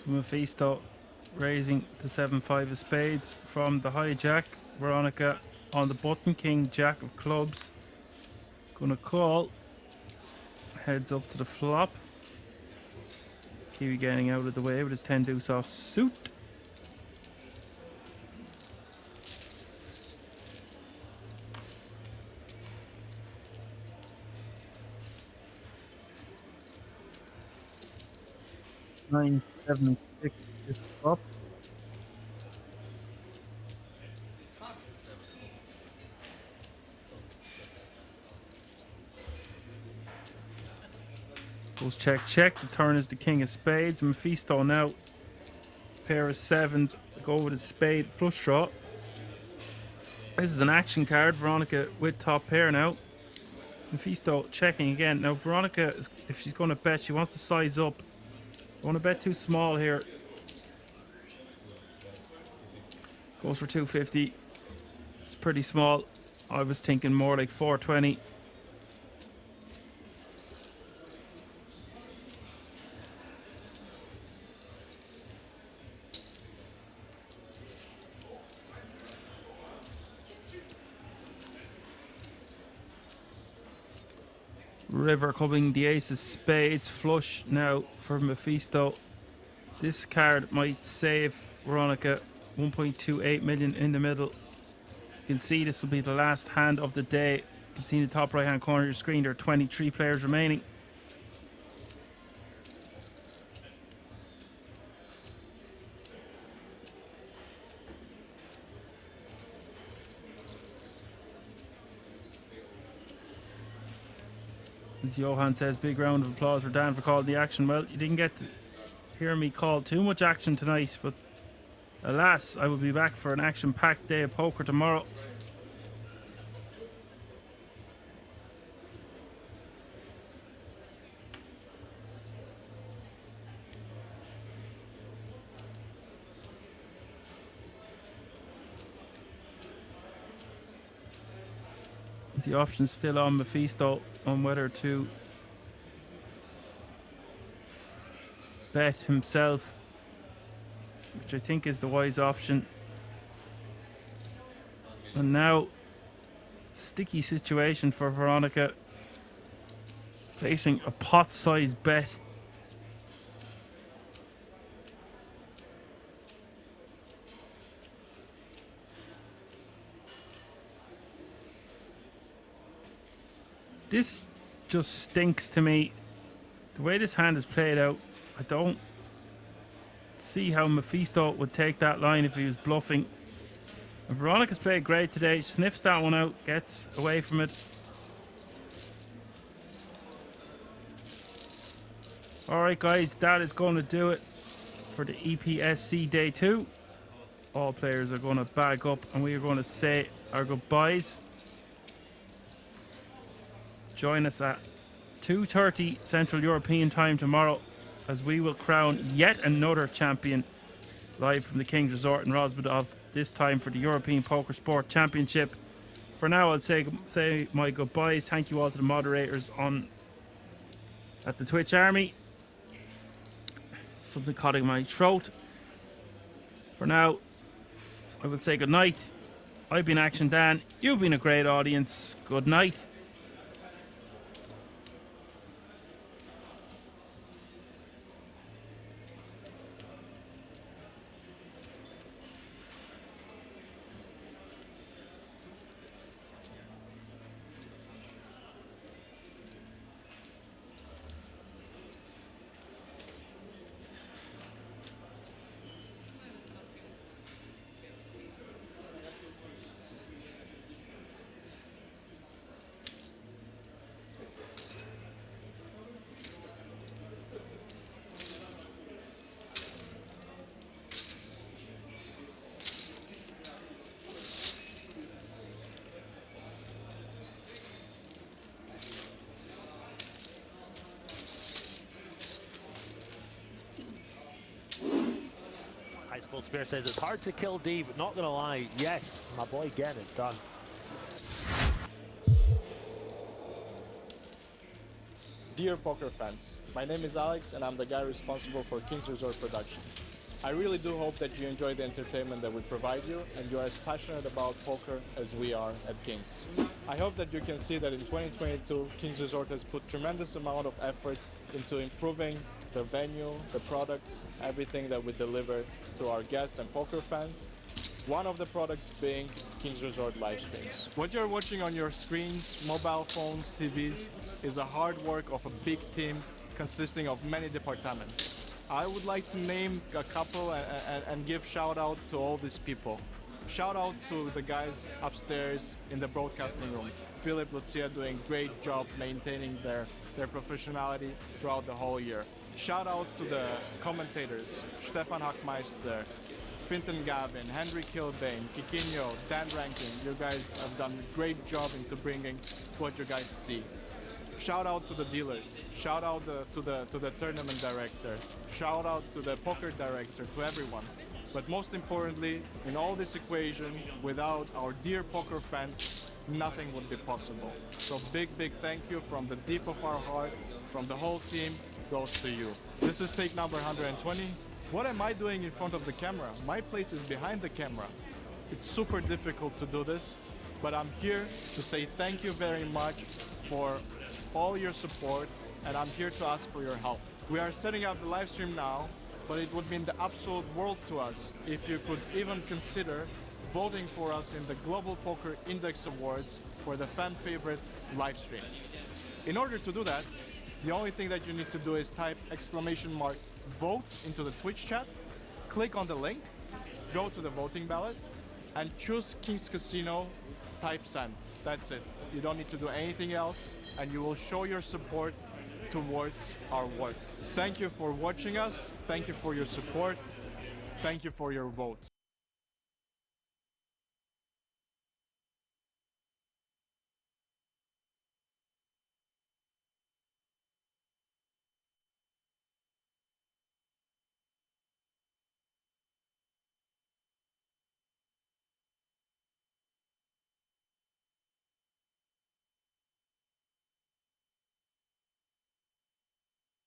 So Mephisto raising the 7-5 of spades from the hijack. Veronica on the button, king, jack of clubs. Gonna call. Heads up to the flop. Kiwi getting out of the way with his 10 deuce off suit. Nine, 7, 6 is the flop. Goes check, check. The turn is the king of spades. Mephisto now. Pair of sevens. Go with his spade flush draw. This is an action card. Veronica with top pair now. Mephisto checking again. Now Veronica, if she's going to bet, she wants to size up. Don't want to bet too small here. Goes for 250. It's pretty small. I was thinking more like 420. River coming, the ace of spades, flush now for Mephisto. This card might save Veronica. 1.28 million in the middle. You can see this will be the last hand of the day. You can see in the top right hand corner of your screen there are 23 players remaining. As Johan says, big round of applause for Dan for calling the action. Well, you didn't get to hear me call too much action tonight, but alas, I will be back for an action-packed day of poker tomorrow. The option's still on Mephisto on whether to bet himself, which I think is the wise option. And now, sticky situation for Veronica, facing a pot-sized bet. This just stinks to me. The way this hand is played out, I don't see how Mephisto would take that line if he was bluffing. And Veronica's played great today. She sniffs that one out, gets away from it. Alright guys, that is going to do it for the EPSC Day 2. All players are going to bag up and we are going to say our goodbyes. Join us at 2:30 Central European Time tomorrow as we will crown yet another champion live from the King's Resort in Rosbudov, this time for the European Poker Sport Championship. For now, I'll say my goodbyes. Thank you all to the moderators at the Twitch Army. Something caught in my throat. For now, I will say good night. I've been Action Dan. You've been a great audience. Good night. School Spear says it's hard to kill D, but not gonna lie, yes, my boy getting it done. Dear poker fans, my name is Alex and I'm the guy responsible for King's Resort production. I really do hope that you enjoy the entertainment that we provide you and you are as passionate about poker as we are at King's. I hope that you can see that in 2022, King's Resort has put tremendous amount of efforts into improving the venue, the products, everything that we deliver to our guests and poker fans. One of the products being King's Resort live streams. What you're watching on your screens, mobile phones, TVs, is a hard work of a big team consisting of many departments. I would like to name a couple and give shout out to all these people. Shout out to the guys upstairs in the broadcasting room. Philip, Lucia doing great job maintaining their professionality throughout the whole year. Shout out to the commentators, Stefan Hackmeister, Finton Gavin, Henry Kilbane, Kikinho, Dan Rankin. You guys have done a great job into bringing what you guys see. Shout out to the dealers. Shout out to the tournament director. Shout out to the poker director, to everyone. But most importantly, in all this equation, without our dear poker fans, nothing would be possible. So big thank you from the deep of our heart, from the whole team, goes to you. This is take number 120. What am I doing in front of the camera? My place is behind the camera. It's super difficult to do this, but I'm here to say thank you very much for all your support, and I'm here to ask for your help. We are setting up the live stream now, but it would mean the absolute world to us if you could even consider voting for us in the Global Poker Index Awards for the fan favorite live stream. In order to do that, the only thing that you need to do is type !vote into the Twitch chat, click on the link, go to the voting ballot, and choose King's Casino, type send. That's it. You don't need to do anything else, and you will show your support towards our work. Thank you for watching us. Thank you for your support. Thank you for your vote.